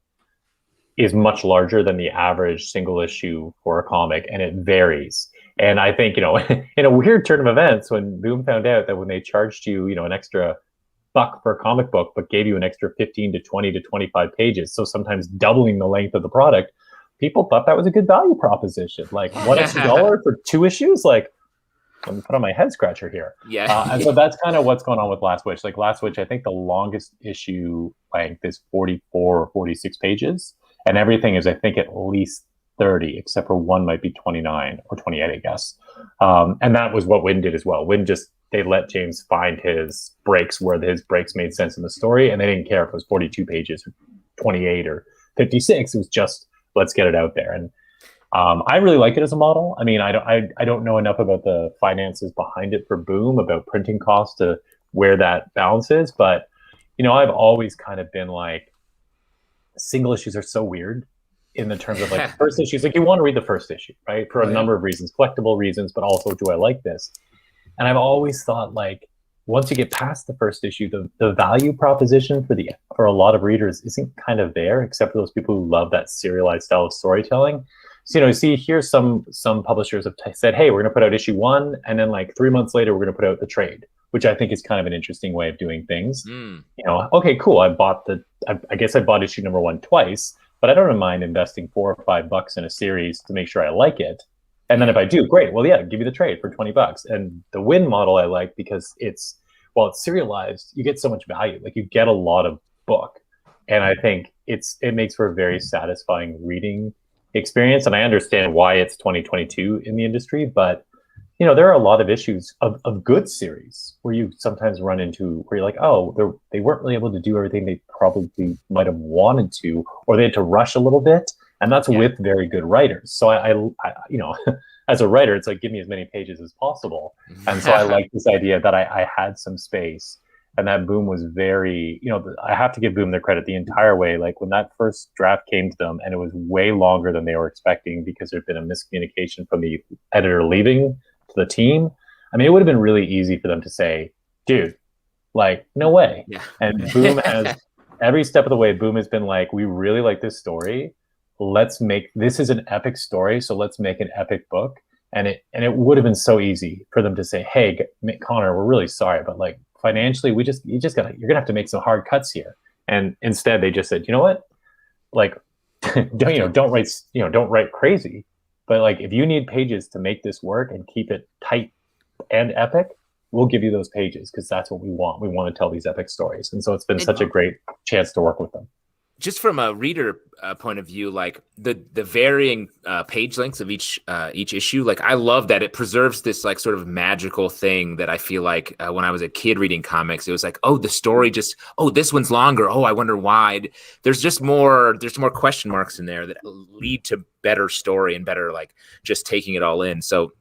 is much larger than the average single issue for a comic, and it varies. And I think, in a weird turn of events, when Boom found out that when they charged you, an extra $1 for a comic book, but gave you an extra 15 to 20 to 25 pages, so sometimes doubling the length of the product, people thought that was a good value proposition. Like, $1 extra for 2 issues? Like, let me put on my head scratcher here. Yeah. And so that's kind of what's going on with Last Witch. Like, Last Witch, I think the longest issue length is 44 or 46 pages. And everything is, I think, at least 30, except for one might be 29 or 28, I guess. And that was what WIND did as well. WIND just, they let James find his breaks where his breaks made sense in the story. And they didn't care if it was 42 pages or 28 or 56. It was just, let's get it out there. And I really like it as a model. I mean, I don't know enough about the finances behind it for Boom, about printing costs to where that balance is. But, I've always kind of been like, single issues are so weird in the terms of like first issues. Like, you want to read the first issue, right? For a number of reasons, collectible reasons, but also, do I like this? And I've always thought, like, once you get past the first issue, the value proposition for a lot of readers isn't kind of there, except for those people who love that serialized style of storytelling. So, here's some publishers have said, hey, we're going to put out issue 1, and then like 3 months later, we're going to put out the trade, which I think is kind of an interesting way of doing things. Okay, cool. I guess I bought issue number 1 twice, but I don't mind investing $4 or $5 in a series to make sure I like it. And then if I do, great. Well, yeah, give me the trade for $20. And the WIN model I like because it's serialized, you get so much value. Like, you get a lot of book. And I think it makes for a very satisfying reading experience. And I understand why it's 2022 in the industry, but there are a lot of issues of good series where you sometimes run into where you're like, oh, they weren't really able to do everything they probably might have wanted to, or they had to rush a little bit. And that's with very good writers. So I as a writer, it's like, give me as many pages as possible. And so I like this idea that I had some space, and that Boom was very, I have to give Boom their credit the entire way. Like, when that first draft came to them and it was way longer than they were expecting because there'd been a miscommunication from the editor leaving to the team. I mean, it would have been really easy for them to say, dude, like, no way. Yeah. And Boom has, every step of the way, Boom has been like, we really like this story. This is an epic story, so let's make an epic book. And it would have been so easy for them to say, hey, Conor, we're really sorry, but like, financially, you're gonna have to make some hard cuts here. And instead they just said, you know what? Like, don't write crazy, but like, if you need pages to make this work and keep it tight and epic, we'll give you those pages, because that's what we want. We want to tell these epic stories. And so it's been such a great chance to work with them. Just from a reader point of view, like the varying page lengths of each issue, like, I love that it preserves this like sort of magical thing that I feel like when I was a kid reading comics, it was like, oh, the story just, oh, this one's longer. Oh, I wonder why. There's more question marks in there that lead to better story and better, like, just taking it all in. So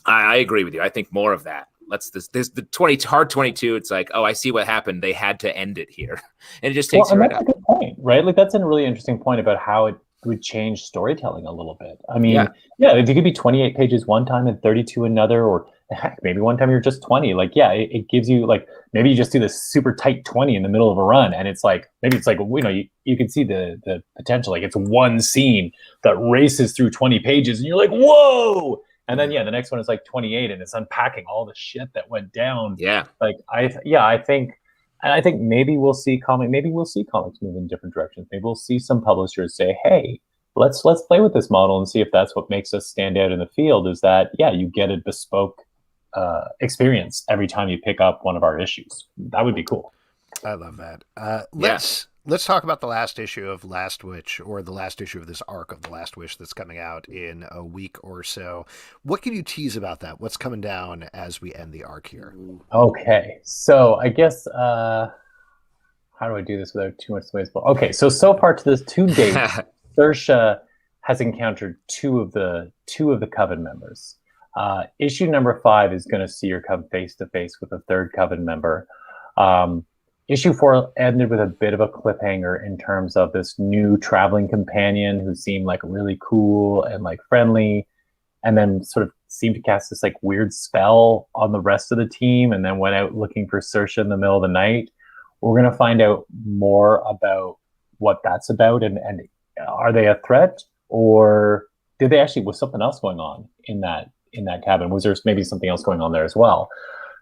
I agree with you. I think more of that. There's the hard 22. It's like, oh, I see what happened. They had to end it here, and it just takes you right that's up. a good point, right? Like, that's a really interesting point about how would change storytelling a little bit. I mean, yeah, it could be 28 pages one time and 32 another, or heck, maybe one time you're just 20. Like, yeah, it gives you like, maybe you just do this super tight 20 in the middle of a run, and it's like, maybe it's like, you know, you can see the potential. Like, it's one scene that races through 20 pages, and you're like, whoa. And then, yeah, the next one is like 28, and it's unpacking all the shit that went down. Yeah. Like, I think maybe we'll see comics move in different directions. Maybe we'll see some publishers say, hey, let's play with this model and see if that's what makes us stand out in the field, is that, yeah, you get a bespoke experience every time you pick up one of our issues. That would be cool. I love that. Let's talk about the last issue of Last Witch, or the last issue of this arc of The Last Wish that's coming out in a week or so. What can you tease about that? What's coming down as we end the arc here? Okay, so I guess how do I do this without too much spoil? Okay, so far to date, Saoirse has encountered two of the Coven members. Issue number 5 is going to see her come face to face with a third Coven member. Issue 4 ended with a bit of a cliffhanger in terms of this new traveling companion who seemed like really cool and like friendly, and then sort of seemed to cast this like weird spell on the rest of the team, and then went out looking for Saoirse in the middle of the night. We're going to find out more about what that's about, and are they a threat, or did they actually, was something else going on in that cabin? Was there maybe something else going on there as well?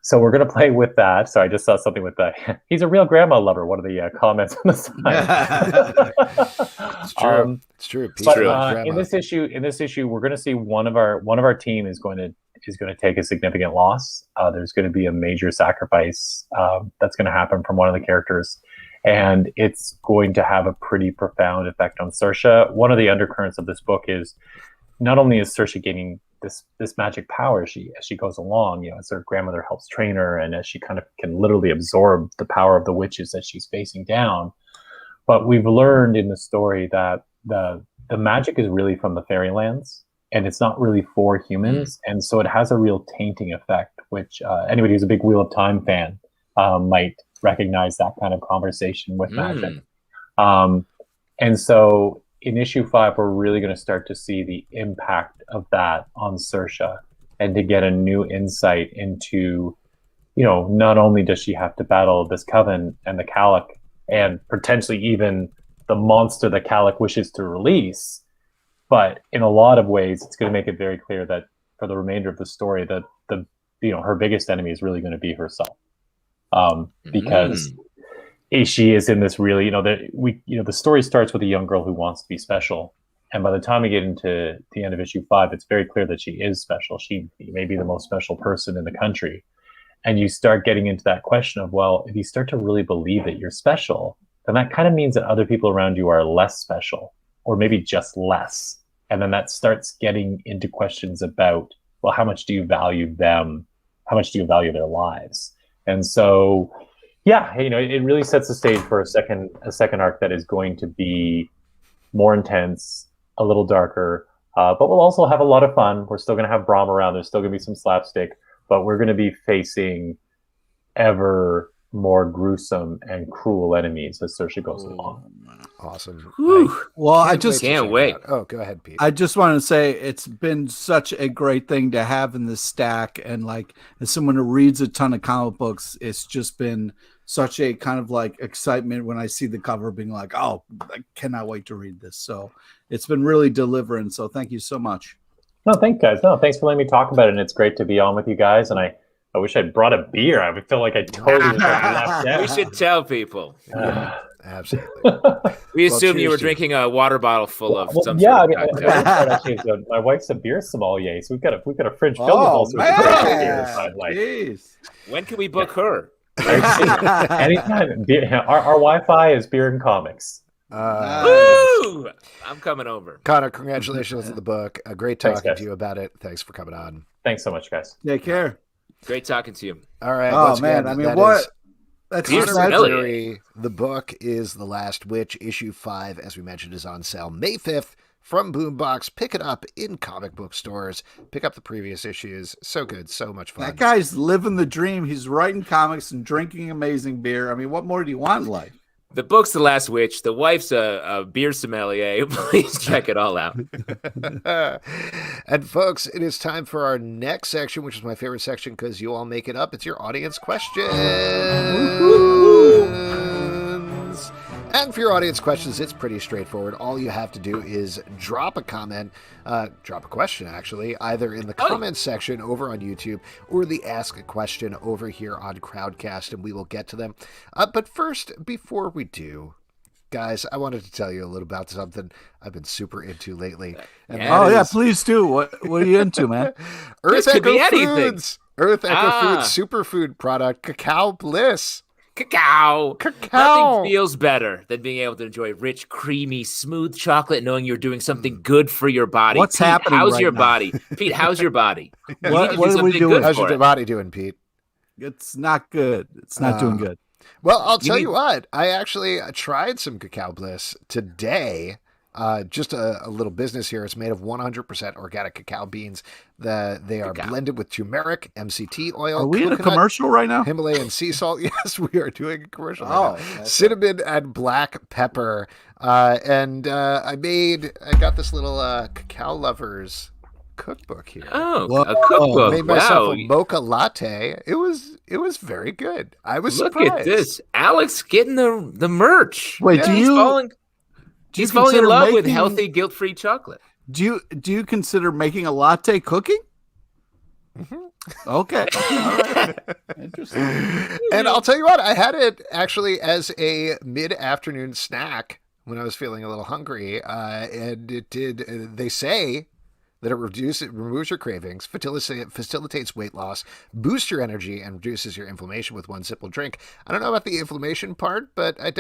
So we're going to play with that. So I just saw something with he's a real grandma lover, one of the comments on the side. It's true. It's true. But, in this issue, we're going to see one of our team is going to take a significant loss. There's going to be a major sacrifice that's going to happen from one of the characters, and it's going to have a pretty profound effect on Saoirse. One of the undercurrents of this book is not only is Saoirse gaining this magic power as she goes along, you know, as her grandmother helps train her, and as she kind of can literally absorb the power of the witches that she's facing down. But we've learned in the story that the magic is really from the fairylands, and it's not really for humans, and so it has a real tainting effect, which anybody who's a big Wheel of Time fan might recognize that kind of conversation with magic. And so in issue 5, we're really going to start to see the impact of that on Saoirse, and to get a new insight into, you know, not only does she have to battle this Coven and the Calic, and potentially even the monster the Calic wishes to release, but in a lot of ways, it's going to make it very clear that for the remainder of the story, that her biggest enemy is really going to be herself, because she is in this really, the story starts with a young girl who wants to be special. And by the time we get into the end of issue 5, it's very clear that she is special. She may be the most special person in the country. And you start getting into that question of, well, if you start to really believe that you're special, then that kind of means that other people around you are less special, or maybe just less. And then that starts getting into questions about, well, how much do you value them? How much do you value their lives? And so, yeah, it really sets the stage for a second arc that is going to be more intense, a little darker, but we'll also have a lot of fun. We're still going to have Brahm around. There's still going to be some slapstick, but we're going to be facing ever more gruesome and cruel enemies as Saoirse goes along. Awesome. Well, I just can't wait. Oh, go ahead, Pete. I just want to say it's been such a great thing to have in the stack, and like, as someone who reads a ton of comic books, it's just been such a kind of like excitement when I see the cover, being like, oh, I cannot wait to read this. So it's been really delivering. So thank you so much. No, thanks, guys. No, thanks for letting me talk about it. And it's great to be on with you guys. And I wish I'd brought a beer. I would feel like I totally left out. We should tell people. Absolutely. We assume you were drinking a water bottle full of some yeah, sort of cocktail. My wife's a beer sommelier, so we've got a fridge filled with all sorts of great beers. When can we book her? Anytime. Our Wi-Fi is beer and comics. Woo! I'm coming over. Conor, congratulations on the book. Great talking to you about it. Thanks for coming on. Thanks so much, guys. Take care. Great talking to you. All right. Oh, man. That's Conor McCreery. The book is The Last Witch. Issue 5, as we mentioned, is on sale May 5th from Boombox. Pick it up in comic book stores. Pick up the previous issues. So good. So much fun. That guy's living the dream. He's writing comics and drinking amazing beer. I mean, what more do you want in life? The book's The Last Witch. The wife's a beer sommelier. Please check it all out. And folks, it is time for our next section, which is my favorite section because you all make it up. It's your audience questions. And for your audience questions, it's pretty straightforward. All you have to do is drop a comment, drop a question, actually, either in the comments section over on YouTube or the Ask a Question over here on Crowdcast, and we will get to them. But first, before we do, guys, I wanted to tell you a little about something I've been super into lately. And please do. What are you into, man? Earth Echo Foods. Earth Echo Foods superfood product, Cacao Bliss. Cacao. Nothing feels better than being able to enjoy rich, creamy, smooth chocolate, knowing you're doing something good for your body. What's happening? How's right your now? body, Pete? How's your body? What are we doing? How's your body doing, Pete? It's not good. It's not doing good. Well, I'll tell you what. I actually tried some Cacao Bliss today. Just a little business here. It's made of 100% organic cacao beans. They are blended with turmeric, MCT oil. Are we in a commercial right now? Himalayan sea salt. Yes, we are doing a commercial right now. Cinnamon and black pepper. And I got this little Cacao Lovers cookbook here. Oh, a cookbook. Made myself a mocha latte. It was very good. I was surprised. Look at this. Alex getting the merch. Wait, He's falling in love with healthy, guilt-free chocolate. Do you consider making a latte cooking? Mm-hmm. Okay. All right. Interesting. And I'll tell you what, I had it actually as a mid-afternoon snack when I was feeling a little hungry. And it did, they say that it removes your cravings, facilitates weight loss, boosts your energy, and reduces your inflammation with one simple drink. I don't know about the inflammation part, but I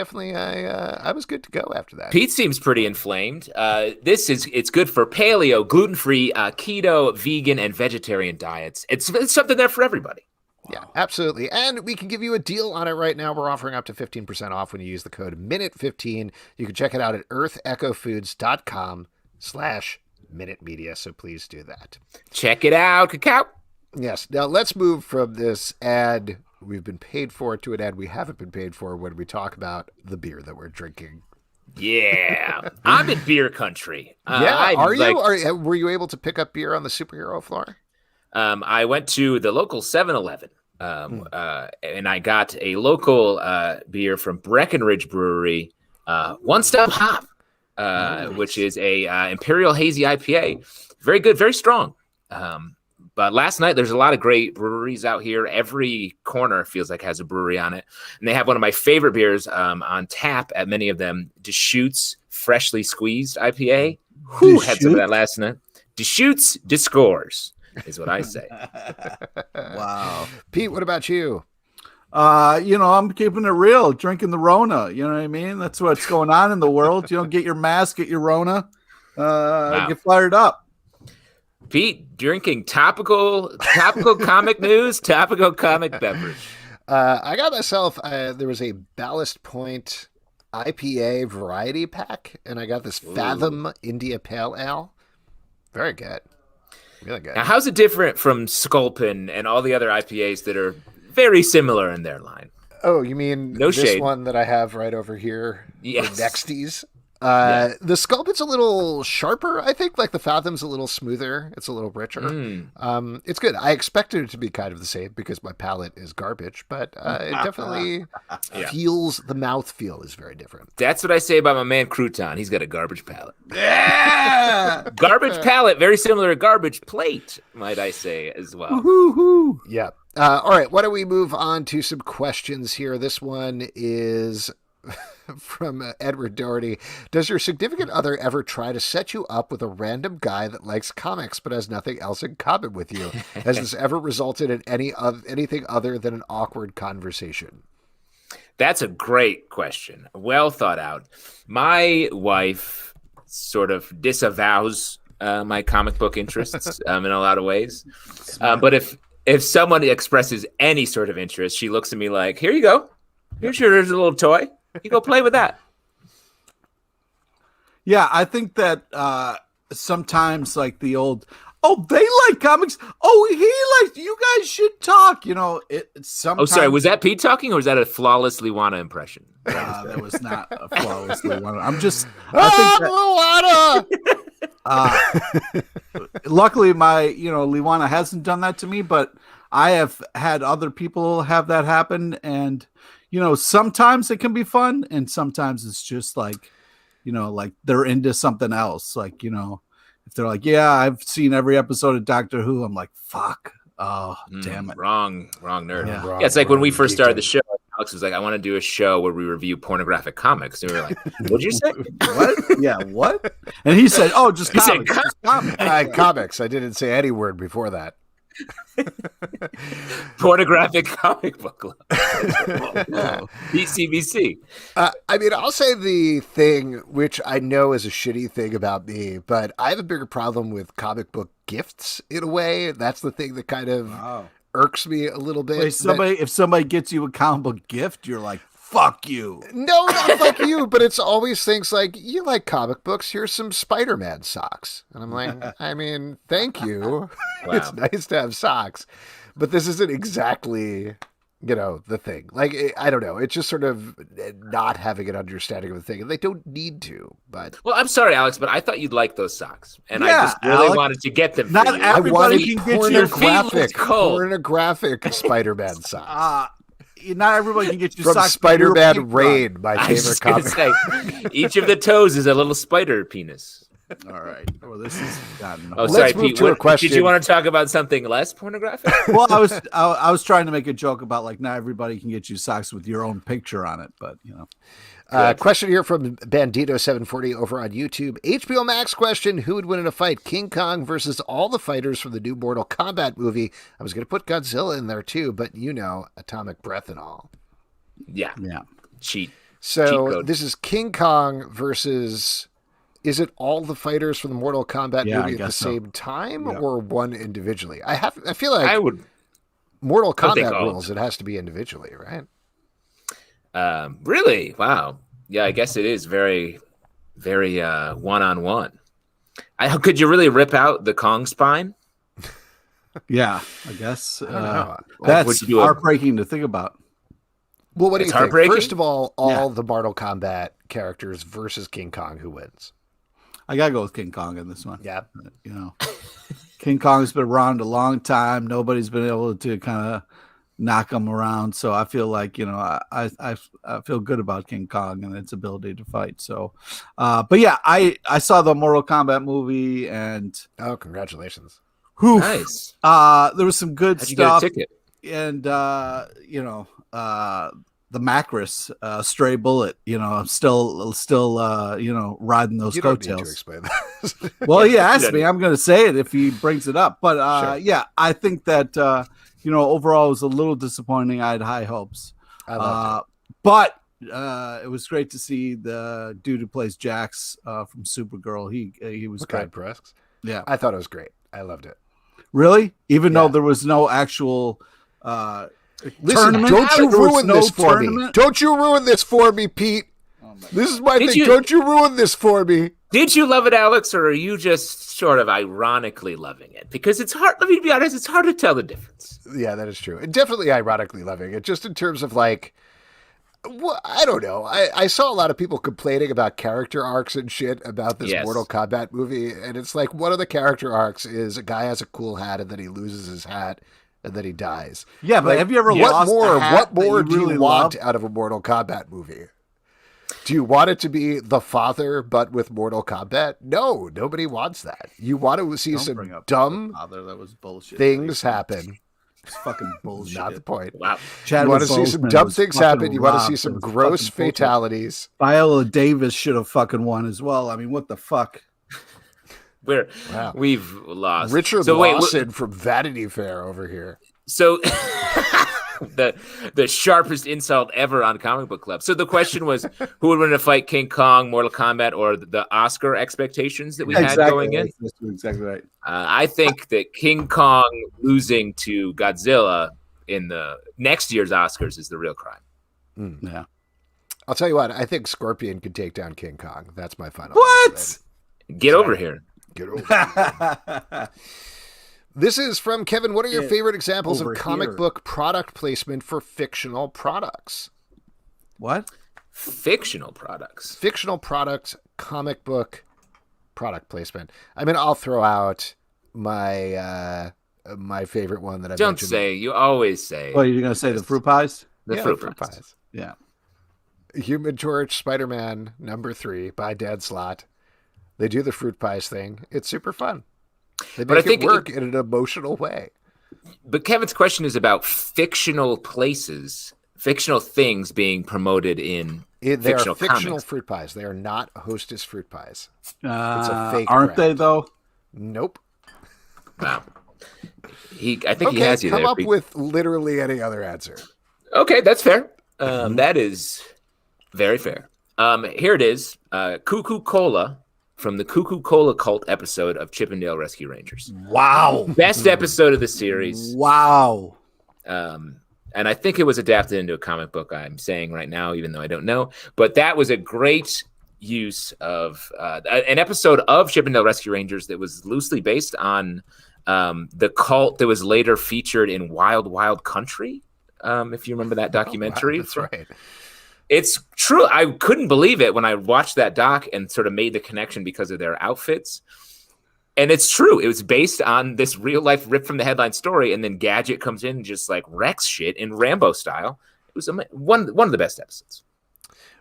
was good to go after that. Pete seems pretty inflamed. It's good for paleo, gluten-free, keto, vegan, and vegetarian diets. It's something there for everybody. Yeah, absolutely. And we can give you a deal on it right now. We're offering up to 15% off when you use the code MINUTE15. You can check it out at earthechofoods.com/Minute Media, so please do that. Check it out, Cacao. Yes. Now let's move from this ad we've been paid for to an ad we haven't been paid for when we talk about the beer that we're drinking. Yeah. I'm in beer country. Were you able to pick up beer on the superhero floor? I went to the local 7-Eleven and I got a local beer from Breckenridge Brewery, One Step Hop. Which is a Imperial Hazy IPA. Very good, very strong. But last night, there's a lot of great breweries out here. Every corner feels like has a brewery on it. And they have one of my favorite beers on tap at many of them, Deschutes Freshly Squeezed IPA. Who had some of that last night? Deschutes Discores is what I say. Wow. Pete, what about you? I'm keeping it real, drinking the Rona. You know what I mean? That's what's going on in the world. Get your mask, get your Rona, get fired up. Pete, drinking topical comic news, topical comic beverage. I got myself, there was a Ballast Point IPA variety pack, and I got this Fathom India Pale Ale. Very good. Really good. Now, how's it different from Sculpin and all the other IPAs that are very similar in their line? Oh, you mean this shade. one that I have right over here? Yes. The Nexties. The Sculpin's a little sharper, I think. Like the Fathom's a little smoother. It's a little richer. It's good. I expected it to be kind of the same because my palate is garbage, but it definitely feels, the mouthfeel is very different. That's what I say about my man Crouton. He's got a garbage palate. Yeah! Garbage palate, very similar to garbage plate, might I say, as well. Woo-hoo-hoo. Yeah. All right, why don't we move on to some questions here? This one is from Edward Doherty. Does your significant other ever try to set you up with a random guy that likes comics but has nothing else in common with you? Has this ever resulted in anything other than an awkward conversation? That's a great question. Well thought out. My wife sort of disavows my comic book interests in a lot of ways. But if someone expresses any sort of interest, she looks at me like, here you go. Here's a little toy. You go play with that. Yeah, I think that sometimes like the old, they like comics. He likes, you guys should talk. It's sometimes. Oh, sorry. Was that Pete talking or was that a flawless Liwana impression? That was not a flawlessly one. I think luckily my, Liwana hasn't done that to me, but I have had other people have that happen. And, sometimes it can be fun. And sometimes it's just like, like they're into something else. Like, if they're like, yeah, I've seen every episode of Doctor Who. I'm like, fuck. Oh, damn it. Wrong nerd. Yeah. It's like when we first started the show, Alex was like, I want to do a show where we review pornographic comics. And we were like, what'd you say? What? Yeah, what? And he said, oh, just comics. Just comics. Comics. I didn't say any word before that. Pornographic comic book club. BCBC. I'll say the thing which I know is a shitty thing about me, but I have a bigger problem with comic book gifts in a way. That's the thing that kind of irks me a little bit. Wait, if somebody gets you a comic book gift, you're like, fuck you. No, not fuck you, but it's always things like, you like comic books, here's some Spider-Man socks. And I'm like, thank you. Wow. It's nice to have socks. But this isn't exactly, the thing. Like, I don't know. It's just sort of not having an understanding of the thing. And they don't need to, but... Well, I'm sorry, Alex, but I thought you'd like those socks. And I just really wanted to get them not for you. Everybody can get your pornographic Spider-Man socks. Not everybody can get you from socks Spider-Man Raid, my favorite comic. Say, each of the toes is a little spider penis. All right. Well, this is sorry, Pete. Did you want to talk about something less pornographic? Well, I was trying to make a joke about like not everybody can get you socks with your own picture on it, but question here from Bandito740 over on YouTube. HBO Max question: who would win in a fight, King Kong versus all the fighters from the new Mortal Kombat movie? I was going to put Godzilla in there too, but atomic breath and all. Yeah. Cheat. So this is King Kong versus. Is it all the fighters from the Mortal Kombat movie at the same time, or one individually? I feel like I would. Mortal Kombat rules. It has to be individually, right? Really? Wow. Yeah, I guess it is very, very one-on-one. Could you really rip out the Kong spine? Yeah, I guess. I don't know. That's heartbreaking to think about. Well, what do you think? First of all the Mortal Kombat characters versus King Kong, who wins? I gotta go with King Kong in this one. Yeah. King Kong's been around a long time. Nobody's been able to kind of knock him around. So I feel like, I feel good about King Kong and its ability to fight. So, but yeah, I saw the Mortal Kombat movie and. Oh, congratulations. Nice. There was some good How'd stuff. You get a ticket? And, the Macris, Stray Bullet, I'm still riding those coattails. Don't need to explain that. Well, he asked me. I'm going to say it if he brings it up. But sure. Yeah, I think that overall it was a little disappointing. I had high hopes. I loved it. But it was great to see the dude who plays Jax from Supergirl. He was great. Presks. Yeah, I thought it was great. I loved it. Really? Even though there was no actual. Listen, don't you ruin this for me. Don't you ruin this for me, Pete. This is my thing. Don't you ruin this for me. Did you love it, Alex, or are you just sort of ironically loving it? Because it's hard, let me be honest, it's hard to tell the difference. Yeah, that is true. And definitely ironically loving it, just in terms of like, well, I don't know. I saw a lot of people complaining about character arcs and shit about this Mortal Kombat movie. And it's like, one of the character arcs is a guy has a cool hat and then he loses his hat. And then he dies. Yeah, but have you ever lost a hat? What more do you want out of a Mortal Kombat movie? Do you want it to be The Father, but with Mortal Kombat? No, nobody wants that. You want to see some dumb that was bullshit things happen. It's fucking bullshit. Not the point. Wow. You want to see some dumb things happen. You want to see some gross fatalities. Viola Davis should have fucking won as well. I mean, what the fuck? We've lost Richard Lawson from Vanity Fair over here. So the sharpest insult ever on Comic Book Club. So the question was, who would win a fight, King Kong, Mortal Kombat, or the Oscar expectations that we had going in? That's exactly right. I think that King Kong losing to Godzilla in the next year's Oscars is the real crime. Yeah. I'll tell you what, I think Scorpion could take down King Kong. That's my final. What? Get over here. Get over. This is from Kevin. What are your favorite examples of comic book product placement for fictional products? What? Fictional products. Fictional products, comic book product placement. I mean, I'll throw out my my favorite one that I've Don't mentioned. say. You always say. Oh, you're gonna say the fruit pies? The fruit pies. Yeah. Human Torch Spider-Man #3 by Dead Slot. They do the fruit pies thing. It's super fun. They make it work in an emotional way. But Kevin's question is about fictional places, fictional things being promoted in fictional fictional comics. fruit pies. They are not Hostess fruit pies. It's a fake aren't brand. They though? Nope. Wow. I think he has you come there. Come up with literally any other answer. Okay, that's fair. That is very fair. Here it is. Cuckoo Cola from the Cuckoo Cola Cult episode of Chip 'n Dale Rescue Rangers. Wow. Best episode of the series. Wow. And I think it was adapted into a comic book, I'm saying right now, even though I don't know. But that was a great use of an episode of Chip 'n Dale Rescue Rangers that was loosely based on the cult that was later featured in Wild Wild Country. If you remember that documentary. Oh, wow, that's right. It's true. I couldn't believe it when I watched that doc and sort of made the connection because of their outfits. And it's true. It was based on this real life ripped from the headline story. And then Gadget comes in and just like wrecks shit in Rambo style. It was one of the best episodes.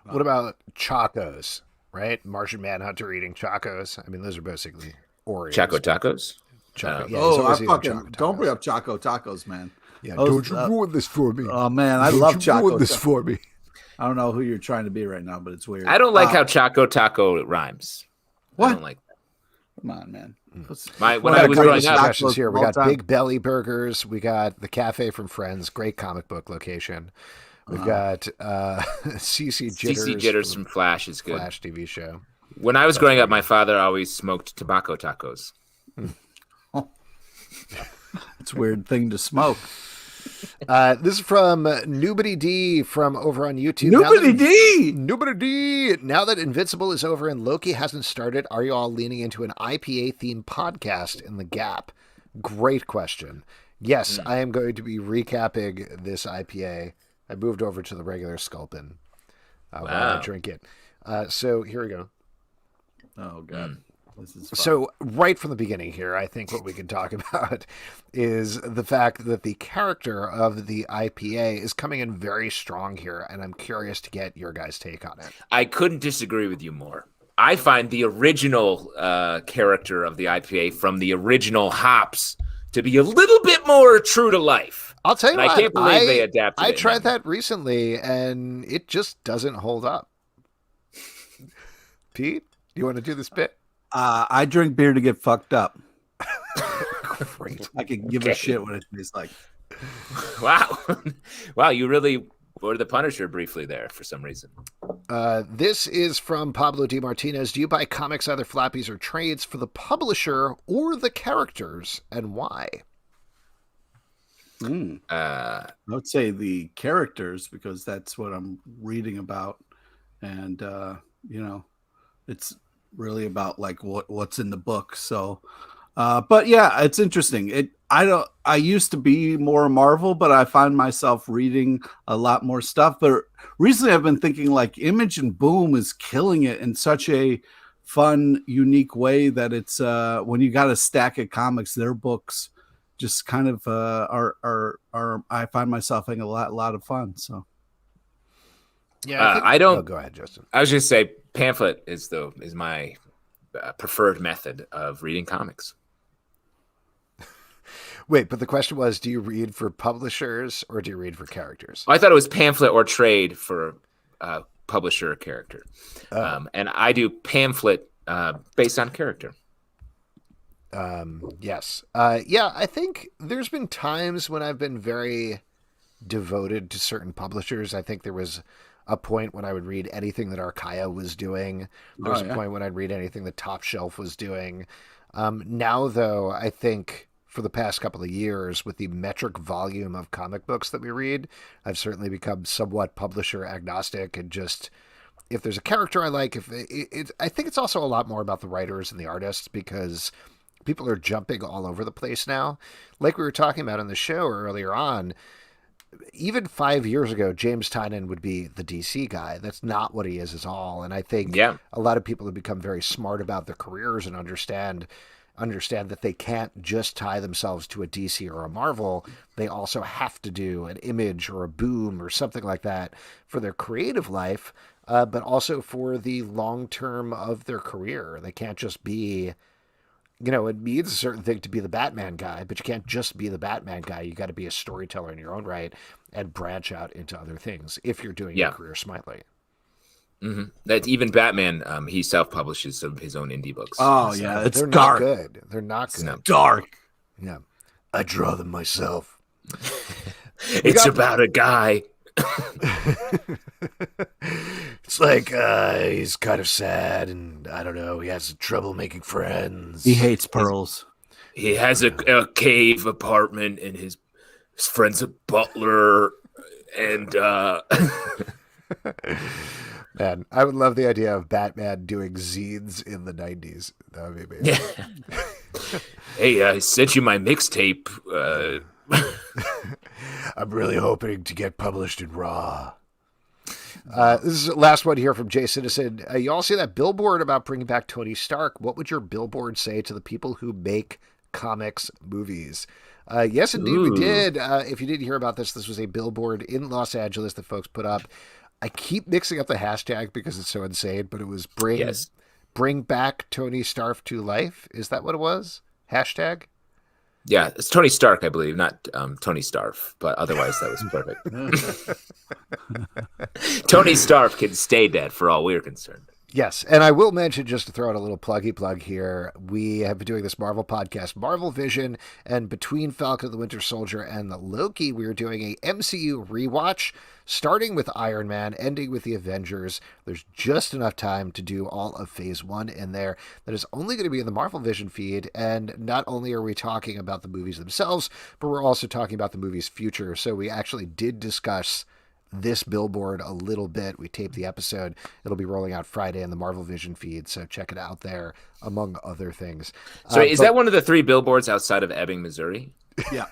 What about Chacos, right? Martian Manhunter eating Chacos. I mean, those are basically Oreos. Choco Tacos? Don't bring up Choco Tacos, man. Yeah, don't you ruin this for me. Oh, man, I love Choco. Ruin this for me. I don't know who you're trying to be right now, but it's weird. I don't like how Choco Taco rhymes. What? I don't like that. Come on, man. When I was growing up, here, we got Big Belly Burgers. We got the Cafe from Friends, great comic book location. We've got CC Jitters. CC Jitters from Flash is good. Flash TV show. When I was growing up, my father always smoked tobacco tacos. It's a weird thing to smoke. This is from Nobody D from over on YouTube. Nobody D. Now that Invincible is over and Loki hasn't started, are you all leaning into an IPA themed podcast in the gap? Great question. Yes, I am going to be recapping this IPA. I moved over to the regular Sculpin while I drink it. So here we go. Oh God. This is fun. So right from the beginning here, I think what we can talk about is the fact that the character of the IPA is coming in very strong here, and I'm curious to get your guys' take on it. I couldn't disagree with you more. I find the original character of the IPA from the original hops to be a little bit more true to life. I'll tell you what, I can't believe they adapted it. I tried that recently, and it just doesn't hold up. Pete, do you want to do this bit? I drink beer to get fucked up. Great. I can give a shit what it tastes like. Wow. Wow, you really were the Punisher briefly there for some reason. This is from Pablo D. Martinez. Do you buy comics, either flappies or trades, for the publisher or the characters, and why? I would say the characters, because that's what I'm reading about. And, it's really about like what's in the book. So, but yeah, it's interesting. I used to be more Marvel, but I find myself reading a lot more stuff. But recently I've been thinking like Image and Boom is killing it in such a fun, unique way that it's, when you got a stack of comics, their books just kind of, are I find myself having a lot of fun. So. Yeah, I don't. Go ahead, Justin. I was just say pamphlet is my preferred method of reading comics. Wait, but the question was, do you read for publishers or do you read for characters? I thought it was pamphlet or trade for publisher or character. And I do pamphlet based on character. Yes. Yeah, I think there's been times when I've been very devoted to certain publishers. I think there was a point when I would read anything that Archaia was doing. There was a point when I'd read anything that Top Shelf was doing. Now, though, I think for the past couple of years, with the metric volume of comic books that we read, I've certainly become somewhat publisher agnostic, and just if there's a character I like, I think it's also a lot more about the writers and the artists, because people are jumping all over the place now. Like we were talking about in the show earlier on, even 5 years ago, James Tynion would be the DC guy. That's not what he is at all. And I think a lot of people have become very smart about their careers and understand that they can't just tie themselves to a DC or a Marvel. They also have to do an Image or a Boom or something like that for their creative life, but also for the long term of their career. They can't just be, it means a certain thing to be the Batman guy, but you can't just be the Batman guy. You got to be a storyteller in your own right and branch out into other things if you're doing your career smartly. Mm-hmm. That even Batman, he self-publishes some of his own indie books. Oh, so yeah, it's they're dark. Not good. They're not good. It's dark. Yeah, I draw them myself. It's about a guy. It's like he's kind of sad, and I don't know. He has trouble making friends. He hates pearls. He has a cave apartment, and his friend's a butler, and Man, I would love the idea of Batman doing zines in the 90s. That would be amazing. Yeah. Hey, I sent you my mixtape. I'm really hoping to get published in Raw. This is the last one here from Jay Citizen. You all see that billboard about bringing back Tony Stark. What would your billboard say to the people who make comics movies? Yes, indeed, we did. If you didn't hear about this was a billboard in Los Angeles that folks put up. I keep mixing up the hashtag because it's so insane, but it was bring back Tony Stark to life. Is that what it was? Hashtag? Yeah, it's Tony Stark, I believe, not Tony Starf, but otherwise that was perfect. Tony Stark can stay dead for all we're concerned. Yes, and I will mention, just to throw out a little pluggy plug here, we have been doing this Marvel podcast, Marvel Vision, and between Falcon and the Winter Soldier and the Loki, we are doing a MCU rewatch, starting with Iron Man, ending with the Avengers. There's just enough time to do all of Phase 1 in there. That is only going to be in the Marvel Vision feed, and not only are we talking about the movies themselves, but we're also talking about the movie's future. So we actually did discuss this billboard a little bit. We taped the episode. It'll be rolling out Friday in the Marvel Vision feed, so check it out there, among other things. So is that one of the 3 billboards outside of Ebbing, Missouri? Yeah.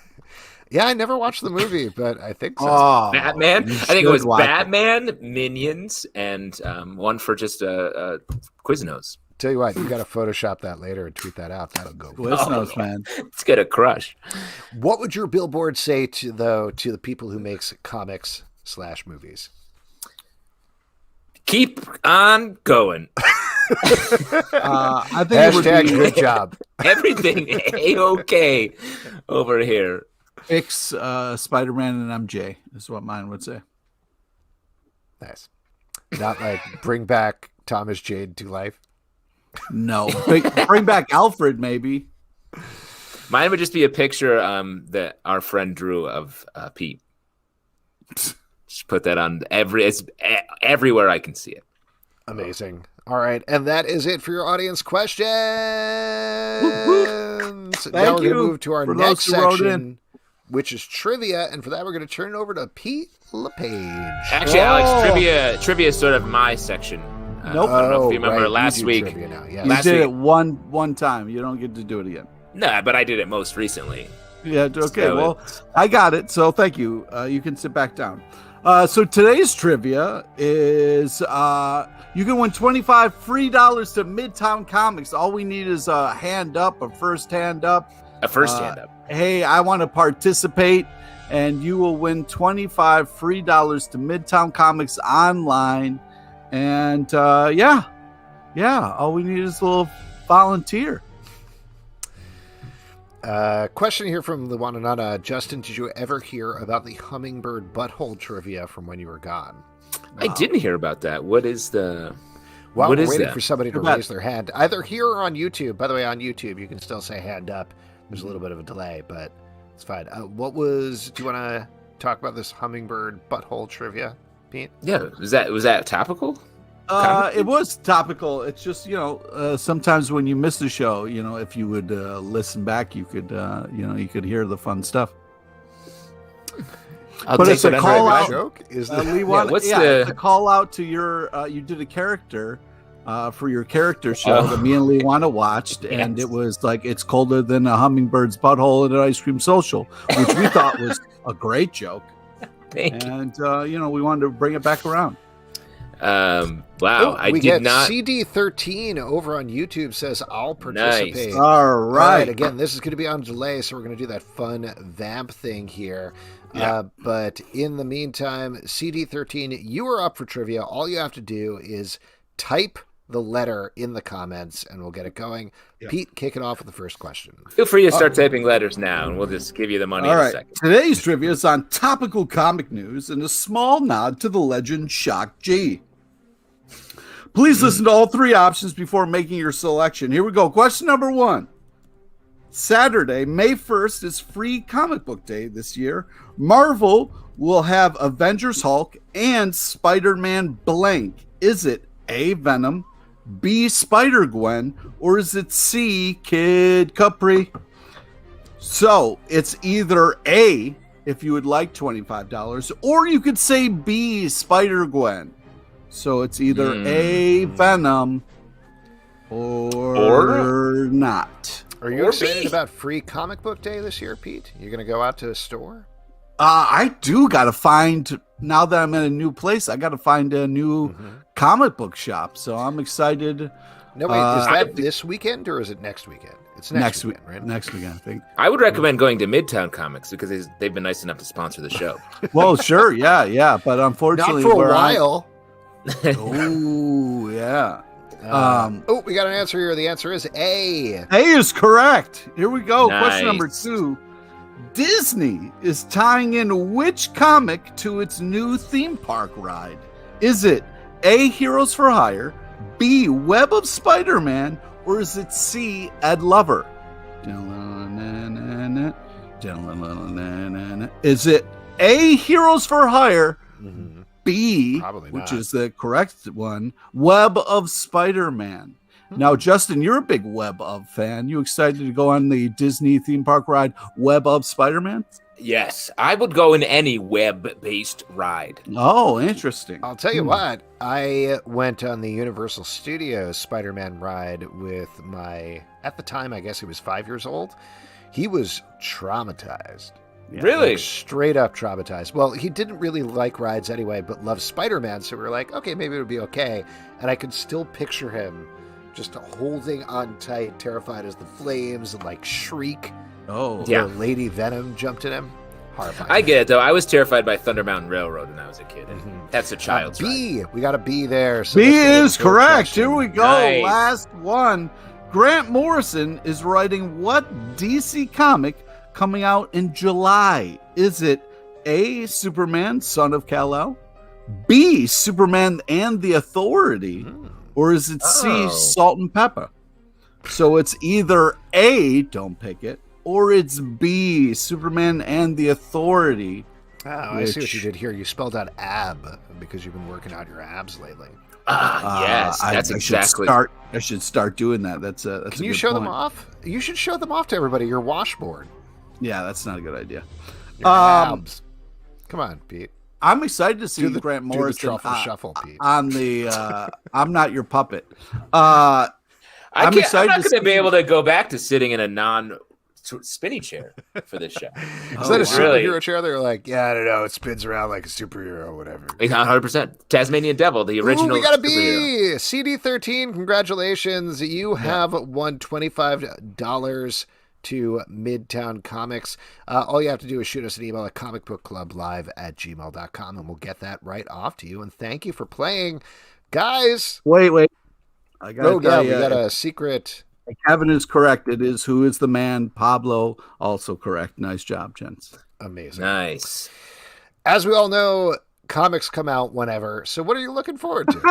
Yeah, I never watched the movie, but I think so. Oh, Batman? I think it was Batman, Minions, and one for just a Quiznos. Tell you what, you got to Photoshop that later and tweet that out. That'll go. Quiznos, man. Let's get a crush. What would your billboard say to the people who makes comics/movies? Keep on going. I think Hashtag good job. Everything A-okay over here. Fix Spider-Man and MJ is what mine would say. Nice. Not like bring back Thomas Jane to life. No. Bring back Alfred, maybe. Mine would just be a picture that our friend drew of Pete. Just put that on everywhere I can see it. Amazing. All right, and that is it for your audience questions. Now we're going to move to our next section, which is trivia, and for that we're going to turn it over to Pete LePage. Actually, Alex, trivia is sort of my section. Nope. I don't know if you remember last week. Yes. You did it one time. You don't get to do it again. No, but I did it most recently. Yeah, okay. Well, I got it, so thank you. You can sit back down. So today's trivia is you can win $25 free to Midtown Comics. All we need is a hand up, a first hand up. A first hand up. Hey, I want to participate, and you will win $25 free to Midtown Comics online. And yeah, all we need is a little volunteer. Question here from the one and none. Justin, did you ever hear about the hummingbird butthole trivia from when you were gone? I didn't hear about that. What is the... Well, what we're is waiting that? for somebody to raise their hand, either here or on YouTube. By the way, on YouTube, you can still say hand up. There's a little bit of a delay, but it's fine. Do you want to talk about this hummingbird butthole trivia, Pete? Yeah, was that topical? It was topical. It's just, sometimes when you miss the show, if you would listen back, you could, you could hear the fun stuff. But it's a call out. Joke? Is it's a call out to your, you did a character for your character show that me and Lewana watched, and it was like, it's colder than a hummingbird's butthole at an ice cream social, which we thought was a great joke. Thank you. And we wanted to bring it back around. Wow, I we did get not. CD13 over on YouTube says I'll participate. Nice. All right. Again, this is going to be on delay, so we're going to do that fun vamp thing here. Yeah. But in the meantime, CD13, you are up for trivia. All you have to do is type the letter in the comments, and we'll get it going. Yeah. Pete, kick it off with the first question. Feel free to start typing letters now, and we'll just give you the money All in a right. second. Today's trivia is on topical comic news and a small nod to the legend Shock G. Please listen to all three options before making your selection. Here we go. Question number 1. Saturday, May 1st is Free Comic Book Day this year. Marvel will have Avengers Hulk and Spider-Man blank. Is it A, Venom, B, Spider-Gwen, or is it C, Kid Capri? So it's either A, if you would like $25, or you could say B, Spider-Gwen. So it's either A, Venom, or not. Are you Or excited B. about Free Comic Book Day this year, Pete? You're going to go out to a store? I do got to find, now that I'm in a new place, I got to find a new comic book shop. So I'm excited. No, wait, is that this weekend or is it next weekend? It's next weekend, right? Next weekend, I think. I would recommend going to Midtown Comics because they've been nice enough to sponsor the show. Well, sure, yeah. But unfortunately, Not for a where while. Oh, yeah. We got an answer here. The answer is A. A is correct. Here we go. Nice. Question number 2. Disney is tying in which comic to its new theme park ride? Is it A, Heroes for Hire, B, Web of Spider-Man, or is it C, Ed Lover? Is it A, Heroes for Hire, B, Probably which not. is the correct one, Web of Spider-Man? Now, Justin, you're a big Web of fan. You excited to go on the Disney theme park ride, Web of Spider-Man? Yes, I would go in any web-based ride. Oh, interesting. I'll tell you what, I went on the Universal Studios Spider-Man ride with at the time, I guess he was 5 years old. He was traumatized. Really? Like, straight up traumatized. Well, he didn't really like rides anyway, but loved Spider-Man, so we were like, okay, maybe it would be okay. And I could still picture him just holding on tight, terrified as the flames and like shriek. Oh, Yeah. The Lady Venom jumped at him. Horrifying. I get it, though. I was terrified by Thunder Mountain Railroad when I was a kid. And that's a child's ride. B. We got a B there. So B let's go to the is third correct. question. Here we go. Nice. Last one. Grant Morrison is writing what DC comic coming out in July? Is it A, Superman, Son of Kal-El, B, Superman and the Authority, or is it C, Oh. Salt and Pepper? So it's either A, don't pick it, or it's B, Superman and the Authority. Oh, I see what Which- you did here. You spelled out ab because you've been working out your abs lately. Yes, that's exactly. I should start doing that. That's a Can you good show them point. off? You should show them off to everybody. Your washboard. Yeah, that's not a good idea. Your abs. Come on, Pete. I'm excited to see Do the Grant do the Morrison truffle shuffle, Pete. on the I'm Not Your Puppet. I'm excited not to going to be see- able to go back to sitting in a non-spinny chair for this show. Is that a really? superhero chair? They're like, yeah, I don't know. It spins around like a superhero or whatever. 100%. Tasmanian Devil, the original. Ooh, we got a superhero. B. CD13, congratulations. You have won $25 to Midtown Comics. All you have to do is shoot us an email at comicbookclublive@gmail.com, and we'll get that right off to you. And thank you for playing. Guys, Wait. I got we got a secret. Kevin is correct. It is Who is the Man? Pablo also correct. Nice job, gents. Amazing. Nice. As we all know, comics come out whenever. So what are you looking forward to?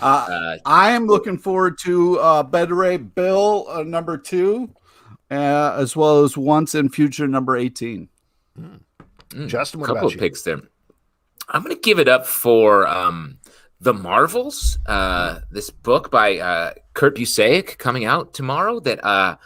I am looking forward to Better Bill number 2, as well as Once and Future number 18. Justin, what couple about of you? picks there. I'm going to give it up for The Marvels, this book by Kurt Busiek coming out tomorrow that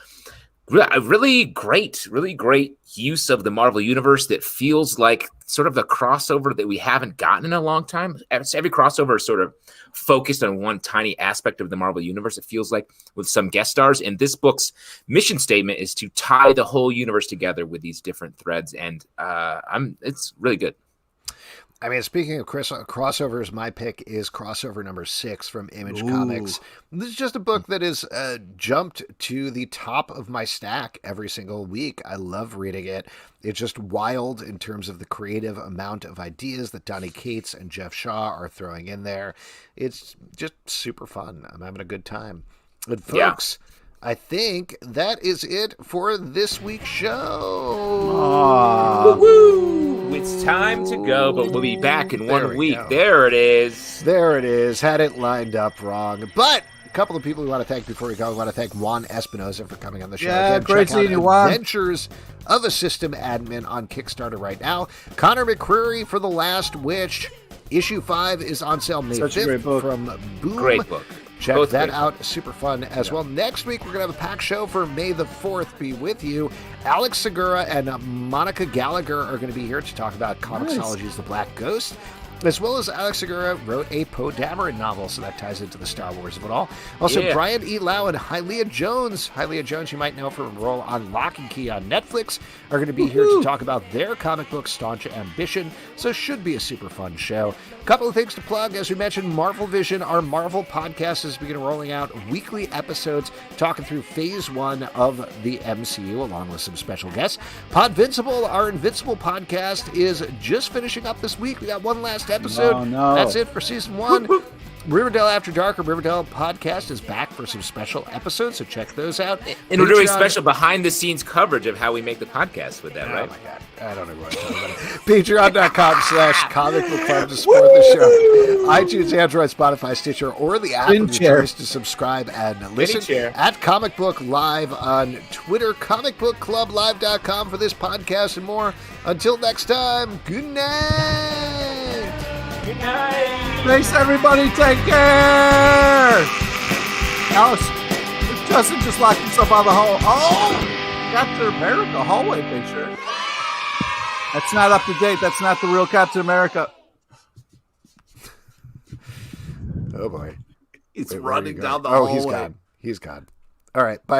Really great use of the Marvel Universe that feels like sort of the crossover that we haven't gotten in a long time. Every crossover is sort of focused on one tiny aspect of the Marvel Universe, it feels like, with some guest stars. And this book's mission statement is to tie the whole universe together with these different threads. And it's really good. I mean, speaking of crossovers, my pick is crossover number 6 from Image Comics. This is just a book that is jumped to the top of my stack every single week. I love reading it. It's just wild in terms of the creative amount of ideas that Donny Cates and Jeff Shaw are throwing in there. It's just super fun. I'm having a good time. And folks, I think that is it for this week's show. Woo-hoo! It's time to go, but we'll be back in 1 week. Go. There it is. There it is. Had it lined up wrong. But a couple of people we want to thank before we go. We want to thank Juan Espinosa for coming on the show. Yeah, again, great seeing you, Juan. Adventures of a System Admin on Kickstarter right now. Conor McCreery for The Last Witch. Issue 5 is on sale May 5th from Boom. Great book. Check Both that great. out. Super fun as well. Next week, we're going to have a packed show for May the 4th. Be with you. Alex Segura and Monica Gallagher are going to be here to talk about Comixology's The Black Ghost. As well as Alex Segura wrote a Poe Dameron novel, so that ties into the Star Wars of it all. Also, Brian E. Lau and Hylia Jones. Hylia Jones, you might know from a role on Lock and Key on Netflix, are going to be here to talk about their comic book, Staunch Ambition. So should be a super fun show. A couple of things to plug. As we mentioned, Marvel Vision, our Marvel podcast, is beginning rolling out weekly episodes talking through Phase 1 of the MCU, along with some special guests. Podvincible, our Invincible podcast, is just finishing up this week. We got one last episode. Oh, no. That's it for season 1. Riverdale After Dark, or Riverdale podcast, is back for some special episodes, so check those out. And we're doing special behind-the-scenes coverage of how we make the podcast with that, right? Oh, my God. I don't know what I'm talking about. Patreon.com/Comic Book Club to support the show. iTunes, Android, Spotify, Stitcher, or the app of your choice to subscribe and listen. At Comic Book Live on Twitter, comicbookclublive.com for this podcast and more. Until next time, good night. Good night. Thanks, everybody. Take care. Alice, Justin just locked himself out of the hole. Oh, Captain America hallway picture. That's not up to date. That's not the real Captain America. Oh, boy. He's running down the hallway. Oh, he's gone. He's gone. All right. Bye.